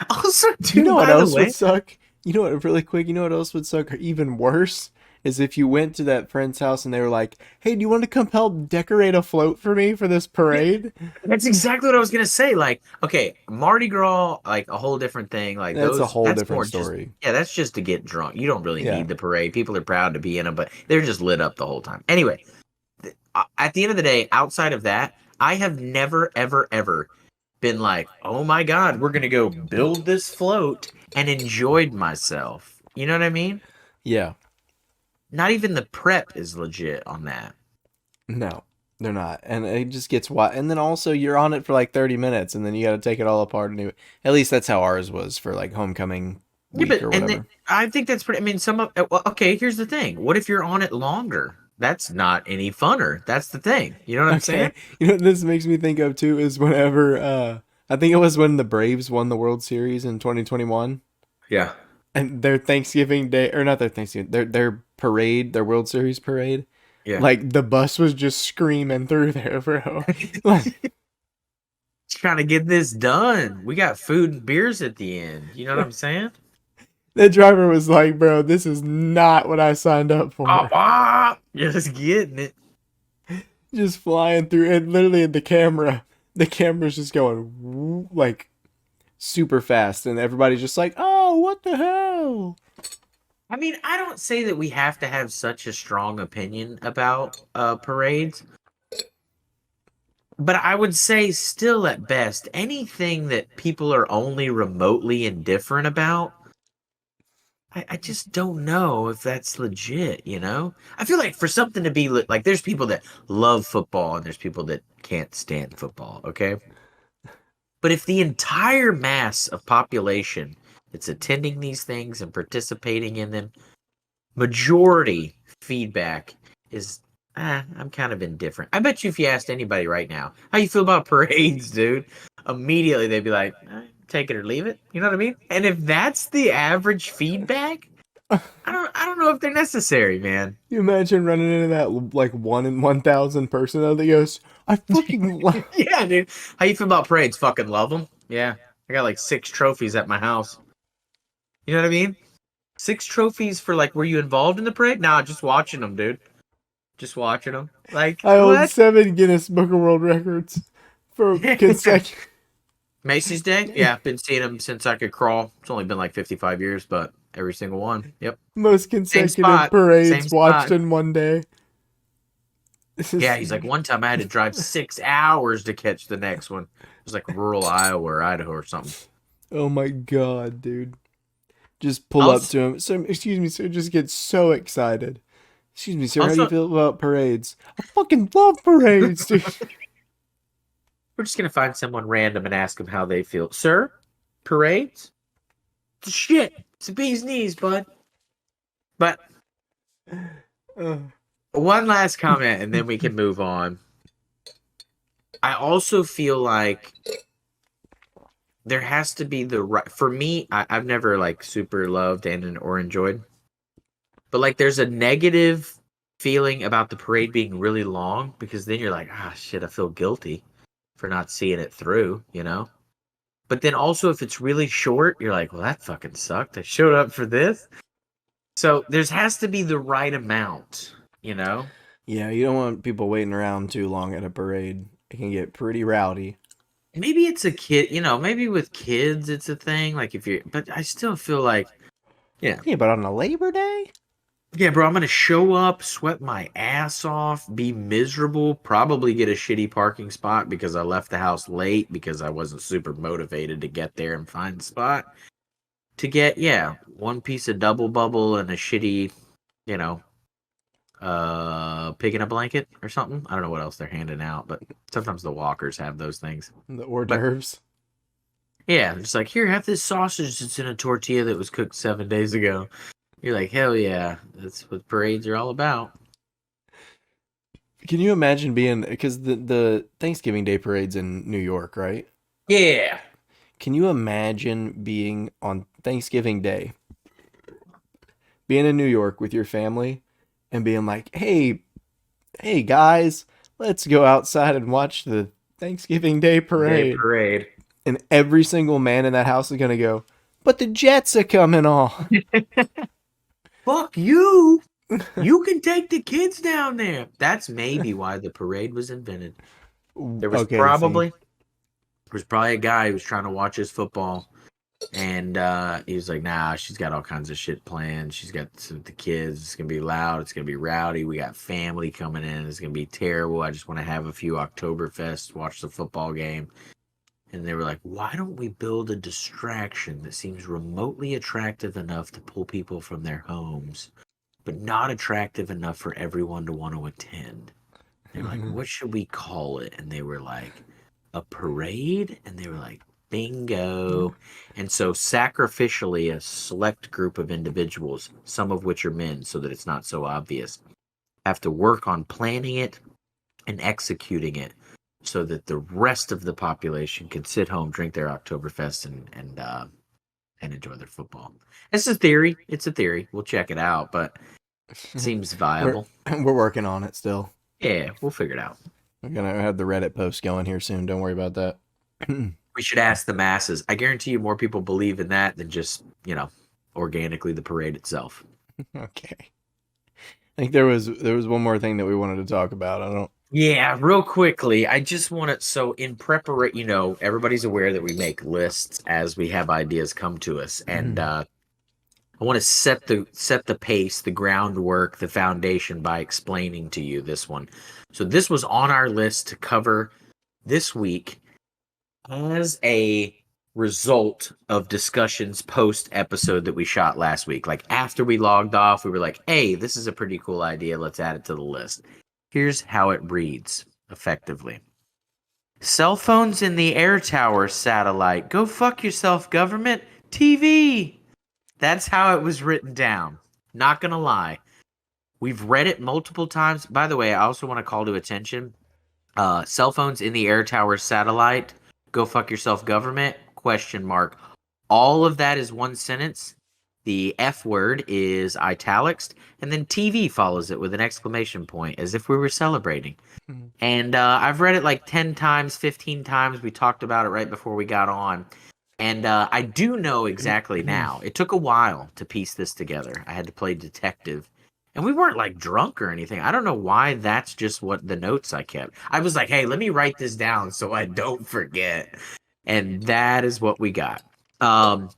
Also, You know dude, what by the else would way, suck? You know what, really quick, you know what else would suck even worse? Is if you went to that friend's house and they were like, "Hey, do you want to come help decorate a float for me for this parade?" that's exactly what I was gonna say. Like, okay, Mardi Gras, like a whole different thing. Like That's a those, whole that's different more just story. yeah, that's just to get drunk. You don't really Yeah. need the parade. People are proud to be in them, but they're just lit up the whole time. Anyway, at the end of the day, outside of that, I have never, ever, ever been like, oh my God, we're gonna go build this float and enjoyed myself. You know what I mean? Yeah. Not even the prep is legit on that. No, they're not. And it just gets wild. And then also you're on it for like 30 minutes and then you got to take it all apart and do it. At least that's how ours was for like homecoming Yeah, week but or whatever. I think that's pretty. I mean, some of well, okay. Here's the thing. What if you're on it longer? That's not any funner. That's the thing. You know what I'm saying? Okay. You know what this makes me think of too is whenever I think it was when the Braves won the World Series in 2021 Yeah. and their Thanksgiving day or not their Thanksgiving their parade, their World Series parade, Yeah. like the bus was just screaming through there, bro. Like Trying to get this done. We got food and beers at the end. You know what I'm saying? the driver was like, "Bro, this is not what I signed up Ah, for." ah, just getting it. Just flying through and literally the camera's just going like super fast and everybody's just like, "Oh, what the hell?" I mean, I don't say that we have to have such a strong opinion about parades, but I would say still at best, anything that people are only remotely indifferent about, I just don't know if that's legit, you know? I feel like for something to be like, there's people that love football and there's people that can't stand football, okay? But if the entire mass of population that's attending these things and participating in them, majority feedback is, I'm kind of indifferent. I bet you if you asked anybody right now, how you feel about parades, dude? Immediately they'd be like, take it or leave it. You know what I mean? And if that's the average feedback, I don't know if they're necessary, man. You imagine running into that like 1 in 1,000 person though that goes, "I fucking love." Yeah, dude. How you feel about parades? Fucking love them. Yeah, I got like 6 trophies at my house. You know what I mean? 6 trophies for like, were you involved in the parade? Nah, just watching them, dude. Just watching them. Like I hold what? 7 Guinness Book of World Records for consecutive Macy's Day? Yeah, been seeing them since I could crawl. It's only been like 55 years, but every single one. Yep. most Same consecutive spot. Same parades watched spot. in one day. This Yeah, is he's like, one time I had to drive 6 hours to catch the next one. It was like rural Iowa or Idaho or something. oh my god, dude. Just pull up Also, to him. So, excuse me, sir. Just get so excited. Excuse me, sir. How do you also, feel about parades? I fucking love parades, dude. we're just gonna find someone random and ask them how they feel. Sir, parades? Shit, it's a bee's knees, bud. But Uh, one last comment, and then we can move on. I also feel like there has to be the right. For me, I've never like super loved and or enjoyed, but like there's a negative feeling about the parade being really long because then you're like, ah, shit, I feel guilty for not seeing it through, you know. But then also, if it's really short, you're like, well, that fucking sucked. I showed up for this. So there's has to be the right amount, you know? yeah, you don't want people waiting around too long at a parade. It can get pretty rowdy. Maybe it's a kid, you know, maybe with kids it's a thing. Like if you're, but I still feel like, yeah, Yeah, but on a Labor Day? yeah, bro, I'm gonna show up, sweat my ass off, be miserable, probably get a shitty parking spot because I left the house late because I wasn't super motivated to get there and find a spot. To get, yeah, one piece of double bubble and a shitty, you know, pig in a blanket or something. I don't know what else they're handing out, but sometimes the walkers have those things. The hors But d'oeuvres. yeah, it's like, here, have this sausage that's in a tortilla that was cooked 7 days ago. You're like, hell yeah, that's what parades are all about. Can you imagine being, because the Thanksgiving Day parade's in New York, right? Yeah. Can you imagine being on Thanksgiving Day, being in New York with your family, and being like, hey guys, let's go outside and watch the Thanksgiving Day Day parade. parade. And every single man in that house is gonna go, but the Jets are coming on. Fuck you. You can take the kids down there. That's maybe why the parade was invented. There was Okay, see. probably a guy who was trying to watch his football, and he was like, "Nah, she's got all kinds of shit planned. She's got the kids. It's gonna be loud. It's gonna be rowdy. We got family coming in. It's gonna be terrible. I just want to have a few Oktoberfest, watch the football game." And they were like, "Why don't we build a distraction that seems remotely attractive enough to pull people from their homes, but not attractive enough for everyone to want to attend?" They were like, "What should we call it?" And they were like, "A parade?" And they were like, "Bingo." And so, sacrificially, a select group of individuals, some of which are men, so that it's not so obvious, have to work on planning it and executing it so that the rest of the population can sit home, drink their Oktoberfest, and enjoy their football. It's a theory. It's a theory. We'll check it out, but it seems we're viable. we're working on it still. Yeah, we'll figure it out. We're gonna have the Reddit post going here soon. Don't worry about that. We should ask the masses. I guarantee you more people believe in that than just, organically the parade itself. Okay. I think there was one more thing that we wanted to talk about. I don't. Yeah, real quickly, I just want to, so in preparation, everybody's aware that we make lists as we have ideas come to us. And I want to set the pace, the groundwork, the foundation by explaining to you this one. So this was on our list to cover this week as a result of discussions post episode that we shot last week. Like after we logged off, we were like, "Hey, this is a pretty cool idea. Let's add it to the list." Here's how it reads effectively. Cell phones in the air tower satellite. Go fuck yourself, government. TV. That's how it was written down. Not gonna lie. We've read it multiple times. By the way, I also want to call to attention cell phones in the air tower satellite. Go fuck yourself, government? Question mark. All of that is one sentence. The F word is italics, and then TV follows it with an exclamation point, as if we were celebrating. And I've read it like 10 times, 15 times. We talked about it right before we got on. And I do know exactly now. It took a while to piece this together. I had to play detective. And we weren't like drunk or anything. I don't know why that's just what the notes I kept. I was like, hey, let me write this down so I don't forget. And that is what we got. But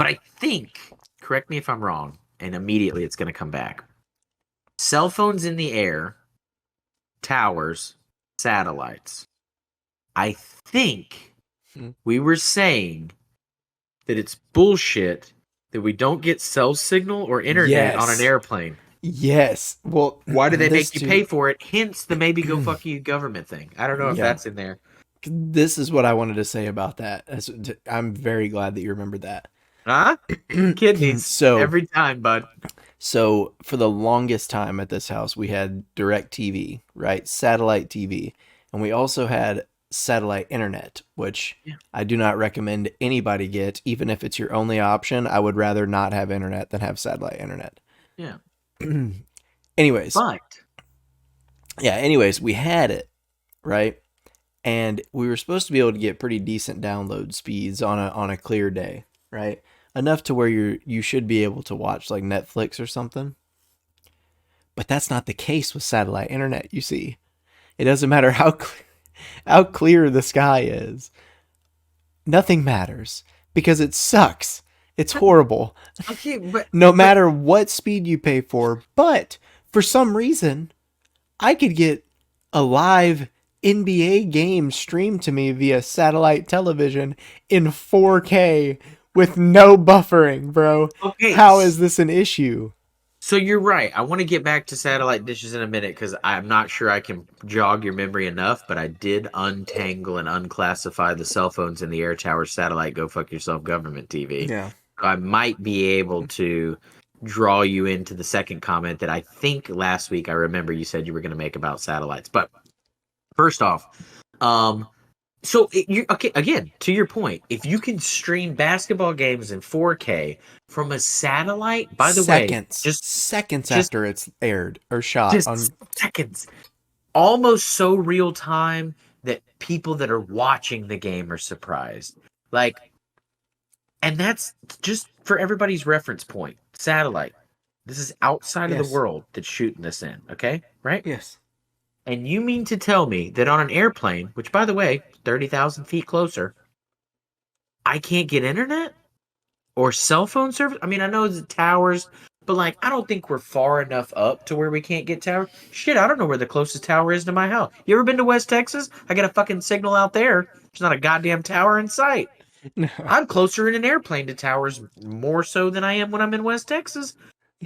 I think, correct me if I'm wrong, and immediately it's going to come back. Cell phones in the air, towers, satellites. I think we were saying that it's bullshit that we don't get cell signal or internet on an Yes. airplane. Yes. Well, Why do they this make you too. pay for it? Hence the maybe go fuck you government thing. I don't know if Yeah. that's in there. This is what I wanted to say about that. I'm very glad that you remembered that. Huh? Kidneys. so, Every time, bud. so for the longest time at this house, we had direct TV, right? Satellite TV. And we also had satellite internet, which Yeah. I do not recommend anybody get, even if it's your only option. I would rather not have internet than have satellite internet. Yeah. anyways, But anyways, we had it, right? And we were supposed to be able to get pretty decent download speeds on a clear day, right? Enough to where you should be able to watch like Netflix or something. But that's not the case with satellite internet, you see. It doesn't matter how clear the sky is. Nothing matters because it sucks. It's horrible. okay, but No matter what speed you pay for, but for some reason, I could get a live NBA game streamed to me via satellite television in 4K with no buffering, bro. okay. How is this an issue? So you're right. I want to get back to satellite dishes in a minute because I'm not sure I can jog your memory enough, but I did untangle and unclassify the cell phones in the air tower satellite go fuck yourself government TV. Yeah. I might be able to draw you into the second comment that I think last week I remember you said you were going to make about satellites. But first off, you okay, again, to your point, if you can stream basketball games in 4K from a satellite, by the way, Seconds just after it's aired or shot just on. seconds, almost so real time that people that are watching the game are surprised. Like, and that's just for everybody's reference point. Satellite. This is outside of the Yes. world that's shooting this in, okay? Right? Yes. And you mean to tell me that on an airplane, which by the way, 30,000 feet closer, I can't get internet or cell phone service? I mean, I know the towers, but like, I don't think we're far enough up to where we can't get tower. Shit, I don't know where the closest tower is to my house. You ever been to West Texas? I got a fucking signal out there. There's not a goddamn tower in sight. No. I'm closer in an airplane to towers more so than I am when I'm in West Texas.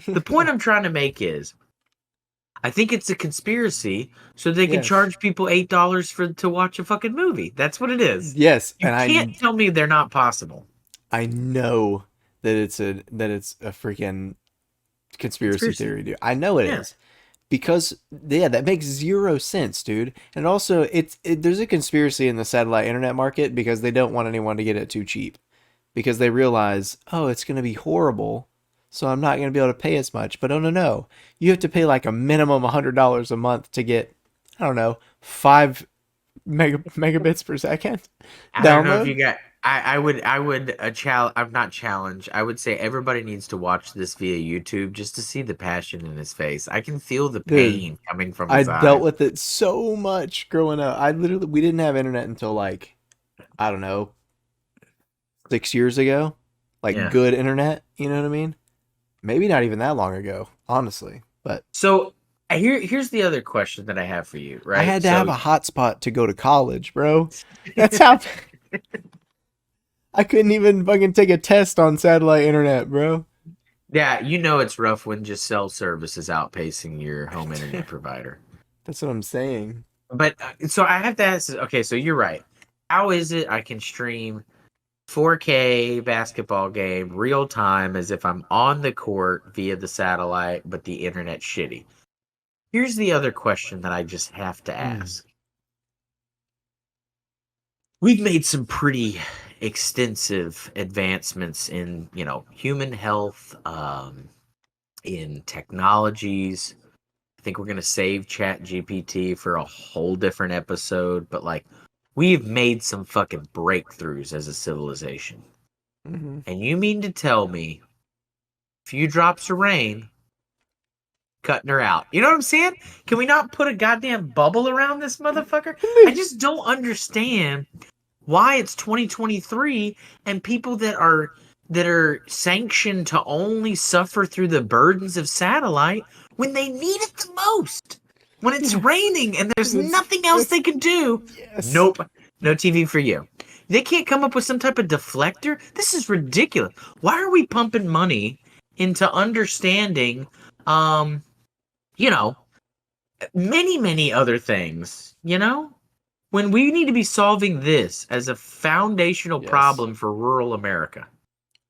The point I'm trying to make is I think it's a conspiracy so they can Yes. charge people $8 for to watch a fucking movie. That's what it is. Yes, You and can't tell me they're not possible. I know that it's a freaking conspiracy Conspiracy. theory, dude. I know it Yeah. is. Because yeah, that makes zero sense, dude. And also, there's a conspiracy in the satellite internet market because they don't want anyone to get it too cheap. Because they realize, oh, it's going to be horrible, so I'm not going to be able to pay as much. But oh no, no, you have to pay like a minimum $100 a month to get, I don't know, 5 megabits per second I don't know if you download. got. I would I'm not challenge. I would say everybody needs to watch this via YouTube just to see the passion in his face. I can feel the Dude, pain coming from I his dealt eyes. with it so much growing up. We didn't have internet until like, I don't know, 6 years ago. Like Yeah. good internet, you know what I mean? Maybe not even that long ago, honestly. But So here's the other question that I have for you. I Right. had to So have a hotspot to go to college, bro. That's how I couldn't even fucking take a test on satellite internet, bro. yeah, you know it's rough when just cell service is outpacing your home internet provider. That's what I'm saying. But so I have to ask. Okay, so you're right. How is it I can stream 4K basketball game real time as if I'm on the court via the satellite, but the internet's shitty? Here's the other question that I just have to Mm. ask. We've made some pretty extensive advancements in, human health, in technologies. I think we're gonna save Chat GPT for a whole different episode, but like we've made some fucking breakthroughs as a civilization. Hmm. And you mean to tell me a few drops of rain cutting her out? You know what I'm saying? Can we not put a goddamn bubble around this motherfucker? I just don't understand why it's 2023 and people that are sanctioned to only suffer through the burdens of satellite when they need it the most. When it's Yeah, raining and there's nothing else that's they can do. yes. Nope. No TV for you. They can't come up with some type of deflector. This is ridiculous. Why are we pumping money into understanding um, you know, many, many other things, when we need to be solving this as a foundational Yes. problem for rural America.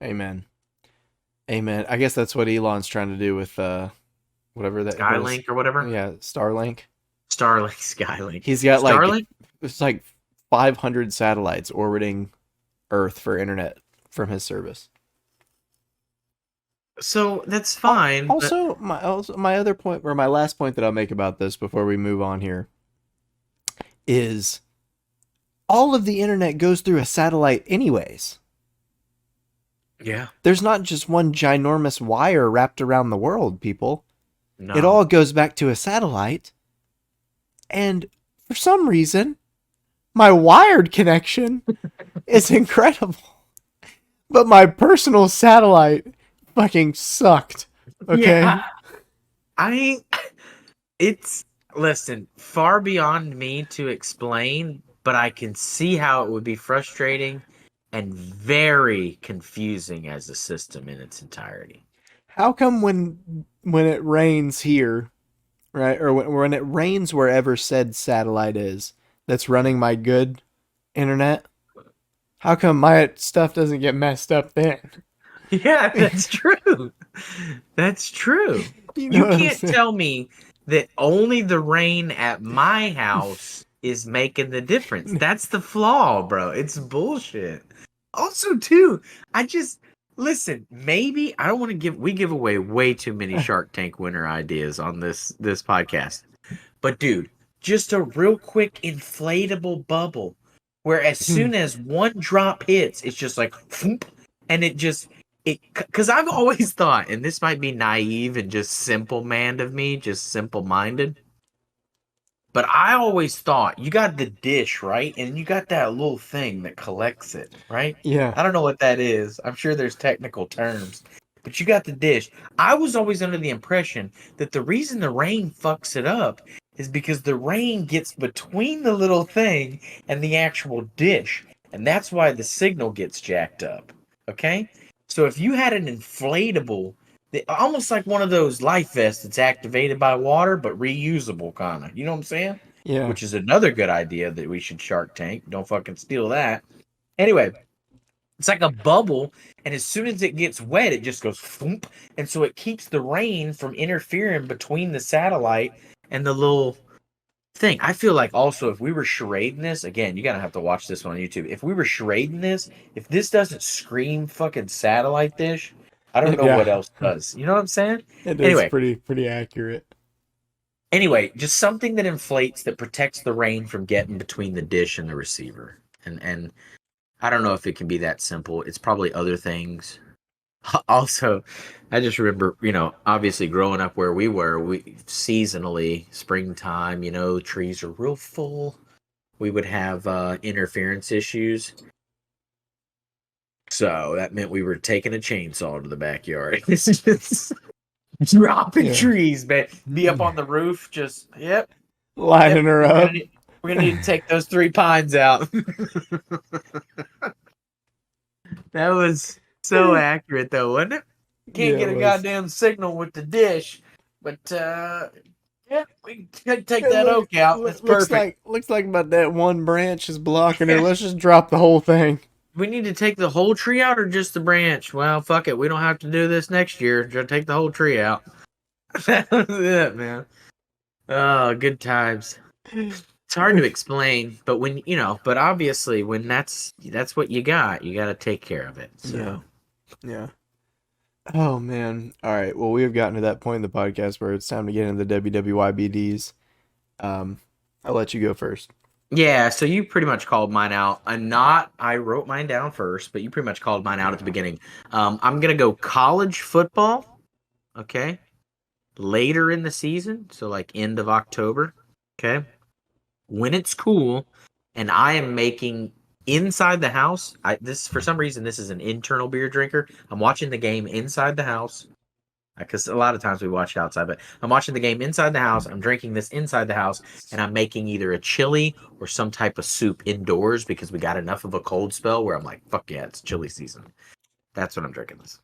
Amen. Amen. I guess that's what Elon's trying to do with whatever that what is Skylink or whatever. yeah, Starlink. Starlink, Skylink. He's got like Starlink? it's like 500 satellites orbiting Earth for internet from his service. So that's fine, but Also my other point or my last point that I'll make about this before we move on here is all of the internet goes through a satellite anyways. yeah, There's not just one ginormous wire wrapped around the world, people. It no. all goes back to a satellite. And for some reason, my wired connection is incredible. But my personal satellite fucking sucked. Okay? Yeah, I it's listen, far beyond me to explain, but I can see how it would be frustrating and very confusing as a system in its entirety. How come when it rains here, right? Or when it rains wherever said satellite is that's running my good internet, how come my stuff doesn't get messed up then? Yeah, that's true. That's true. You know You what I'm can't saying? tell me that only the rain at my house is making the difference. That's the flaw, bro. It's bullshit. Also, too, I just listen, maybe I don't want to we give away way too many Shark Tank winner ideas on this podcast. But dude, just a real quick inflatable bubble where as soon as one drop hits, it's just like thump, and it just it because I've always thought, and this might be naive and just simple man of me, just simple minded, but I always thought you got the dish, right? And you got that little thing that collects it, right? Yeah, I don't know what that is. I'm sure there's technical terms, but you got the dish. I was always under the impression that the reason the rain fucks it up is because the rain gets between the little thing and the actual dish. And that's why the signal gets jacked up. Okay? So if you had an inflatable, almost like one of those life vests that's activated by water but reusable, kind of. You know what I'm saying? yeah, Which is another good idea that we should Shark Tank. Don't fucking steal that. Anyway, it's like a bubble, and as soon as it gets wet, it just goes thump, and so it keeps the rain from interfering between the satellite and the little thing. I feel like also if we were charading this, again, you're gonna have to watch this one on YouTube. If we were charading this, if this doesn't scream fucking satellite dish, I don't know what yeah. else does. You know what I'm saying? It is Anyway, pretty accurate. just something that inflates that protects the rain from getting between the dish and the receiver. And I don't know if it can be that simple. It's probably other things. Also, I just remember, obviously growing up where we were, we seasonally, springtime, trees are real full. We would have interference issues. So that meant we were taking a chainsaw to the backyard. It's just dropping Yeah, trees, man. Be up on the roof, just yep. lining her We're gonna up. need, we're gonna need to take those three pines out. That was so accurate, though, wasn't it? Can't Yeah, get it a was. goddamn signal with the dish, but yeah, we can take It that oak out. That's perfect. looks like about that one branch is blocking her. Let's just drop the whole thing. We need to take the whole tree out or just the branch? Well, fuck it. We don't have to do this next year. Just take the whole tree out. That was it, man. Oh, good times. It's hard to explain, but but obviously when that's what you got to take care of it. Yeah, So, yeah. Oh man. All right. Well, we have gotten to that point in the podcast where it's time to get into the WWYBDs. Um, I'll let you go first. yeah, so you pretty much called mine out. I wrote mine down first, but you pretty much called mine out at the beginning. I'm going to go college football, okay? Later in the season, so like end of October, okay? When it's cool and I am making inside the house, this for some reason this is an internal beer drinker. I'm watching the game inside the house because a lot of times we watch it outside, but I'm watching the game inside the house. I'm drinking this inside the house, and I'm making either a chili or some type of soup indoors because we got enough of a cold spell where I'm like, fuck yeah, it's chili season. That's when I'm drinking this.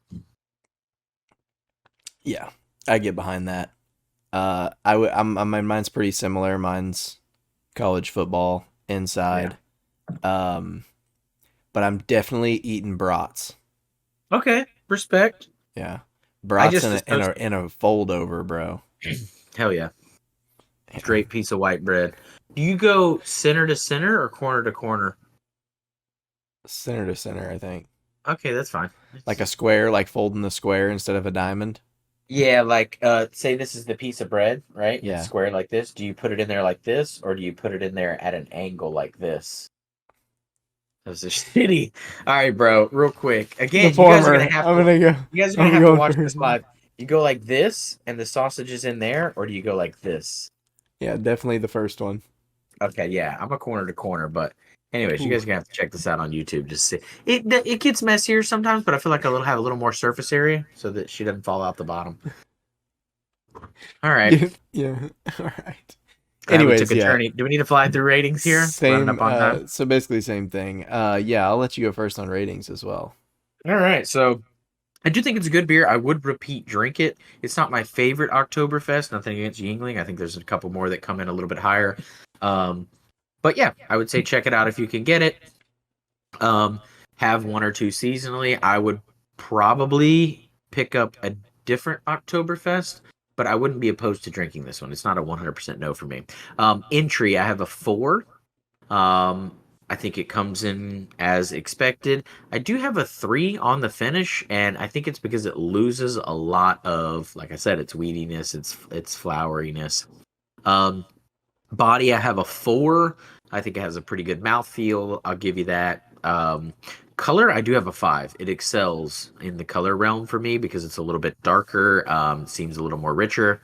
Yeah, I get behind that. Mine's pretty similar. Mine's college football Yeah. inside. Um, but I'm definitely eating brats. Okay. Respect. Yeah, I brats just in a fold over, bro. hell yeah. Yeah. Straight piece of white bread. Do you go center to center or corner to corner? Center to center, I think. Okay, that's fine. Like a square, like folding the square instead of a diamond. Yeah, like say this is the piece of bread, right? It's Yeah. square like this. Do you put it in there like this, or do you put it in there at an angle like this? Those are shitty. All right, bro, real quick. The Again, former. I'm gonna go. you guys are gonna I'm have to going watch first. this live. You go like this and the sausage is in there, or do you go like this? Yeah, definitely the first one. Okay, yeah, I'm a corner to corner, but anyways, you Ooh. guys are gonna have to check this out on YouTube. Just see it gets messier sometimes, but I feel like have a little more surface area so that she doesn't fall out the bottom. All right. Yeah. Yeah. All right. Glad we took Anyways, a yeah. journey. Do we need to fly through ratings here? Running Same. up on time. So basically, same thing. Yeah. I'll let you go first on ratings as well. All right, so I do think it's a good beer. I would repeat drink it. It's not my favorite Oktoberfest. Nothing against Yuengling. I think there's a couple more that come in a little bit higher. But yeah, I would say check it out if you can get it. Have one or two seasonally. I would probably pick up a different Oktoberfest, but I wouldn't be opposed to drinking this one. It's not a 100% no for me. Entry, I have a 4. Um, I think it comes in as expected. I do have a 3 on the finish, and I think it's because it loses a lot of, like I said, its weediness, its floweriness. Um, Body, I have a 4. I think it has a pretty good mouthfeel. I'll give you that. Color, I do have a 5. It excels in the color realm for me because it's a little bit darker, seems a little more richer.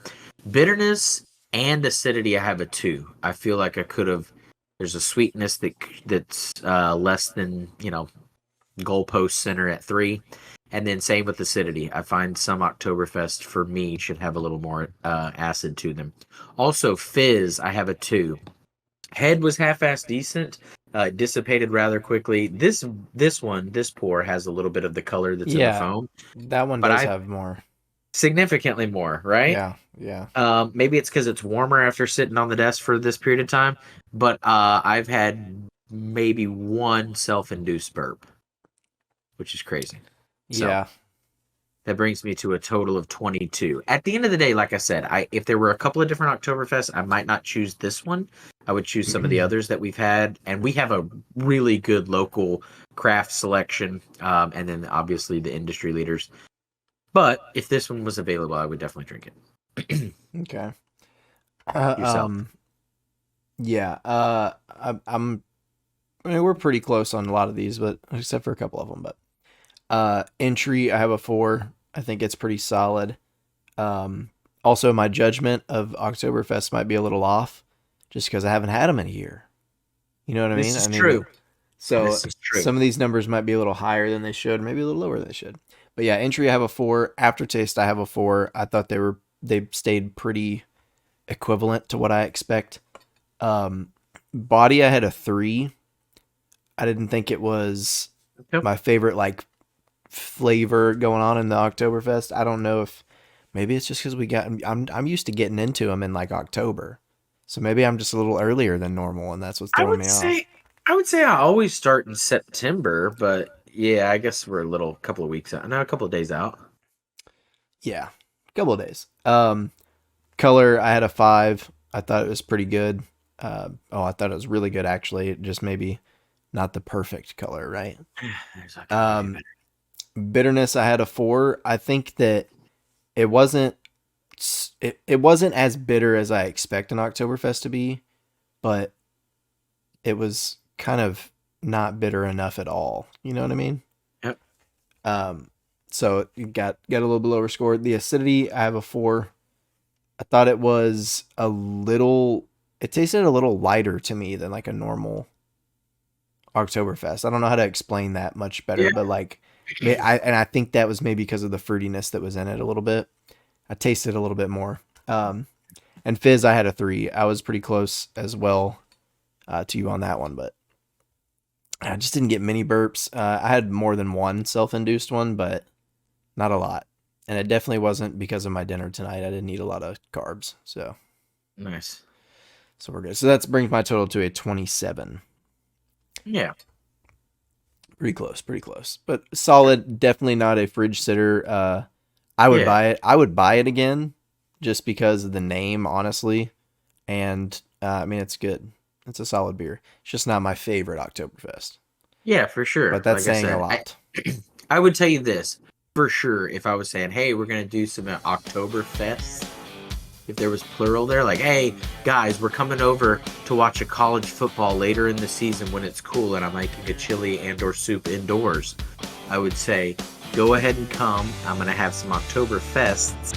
Bitterness and acidity, I have a 2. I feel like I could have. There's a sweetness that's less than goalpost center at 3, and then same with acidity. I find some Oktoberfest for me should have a little more acid to them. Also, fizz, I have a 2. Head was half-assed decent. Dissipated rather quickly. This pour has a little bit of the color that's in the Yeah, foam, that one but does I have more. significantly more, right? Yeah, yeah. Maybe it's because it's warmer after sitting on the desk for this period of time, but I've had maybe one self-induced burp, which is crazy. So Yeah. that brings me to a total of 22. At the end of the day, like I said, if there were a couple of different Oktoberfests, I might not choose this one. I would choose some of the others that we've had, and we have a really good local craft selection, and then obviously the industry leaders. But if this one was available, I would definitely drink it. Okay. Yourself. Yeah. I mean, we're pretty close on a lot of these, but except for a couple of them. But entry, I have a 4. I think it's pretty solid. Also, my judgment of Oktoberfest might be a little off, just because I haven't had them in a year. You know what I mean? This is I mean, true. so This is true. some of these numbers might be a little higher than they should, maybe a little lower than they should. But yeah, entry I have a 4. Aftertaste I have a 4. I thought they stayed pretty equivalent to what I expect. Body I had a 3. I didn't think it was Yep. my favorite like flavor going on in the Oktoberfest. I don't know if maybe it's just because I'm used to getting into them in like October, so maybe I'm just a little earlier than normal, and that's what's I throwing would me off. say I would say I always start in September, but yeah, I guess we're a couple of weeks out. No, a couple of days out. Yeah, a couple of days. Color I had a 5. I thought it was pretty good. I thought it was really good actually. Just maybe not the perfect color, right? There's not gonna be any Um, better. bitterness I had a 4. I think that it wasn't it wasn't as bitter as I expect an Oktoberfest to be, but it was kind of not bitter enough at all. You know what I mean? Yep. So it got a little bit lower score. The acidity, I have a 4. I thought it was a little. It tasted a little lighter to me than like a normal Oktoberfest. I don't know how to explain that much better, Yeah. but like, I think that was maybe because of the fruitiness that was in it a little bit. I tasted a little bit more. And fizz, I had a 3. I was pretty close as well to you on that one, but I just didn't get many burps. I had more than one self-induced one, but not a lot. And it definitely wasn't because of my dinner tonight. I didn't eat a lot of carbs, so Nice. we're good. So that brings my total to a 27. Yeah. Pretty close, pretty close, but solid. Definitely not a fridge sitter. I would Yeah. buy it. I would buy it again, just because of the name, honestly. And I mean, it's good. It's a solid beer. It's just not my favorite Oktoberfest, Yeah, for sure. but that's Like I saying a said, lot. I would tell you this for sure. If I was saying, hey, we're gonna do some Oktoberfest, if there was plural there, like, hey, guys, we're coming over to watch a college football later in the season when it's cool, and I'm making a chili and/or soup indoors, I would say, go ahead and come. I'm gonna have some Oktoberfests,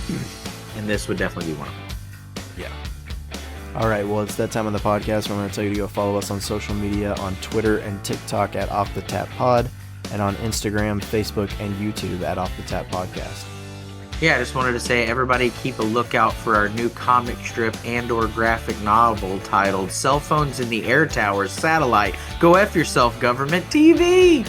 and this would definitely be one of them. Yeah. All right. Well, it's that time on the podcast where I'm going to tell you to go follow us on social media on Twitter and TikTok at Off the Tap Pod, and on Instagram, Facebook, and YouTube at Off the Tap Podcast. Yeah, I just wanted to say, everybody keep a lookout for our new comic strip and/or graphic novel titled "Cell Phones in the Air Towers Satellite." Go F yourself, government TV!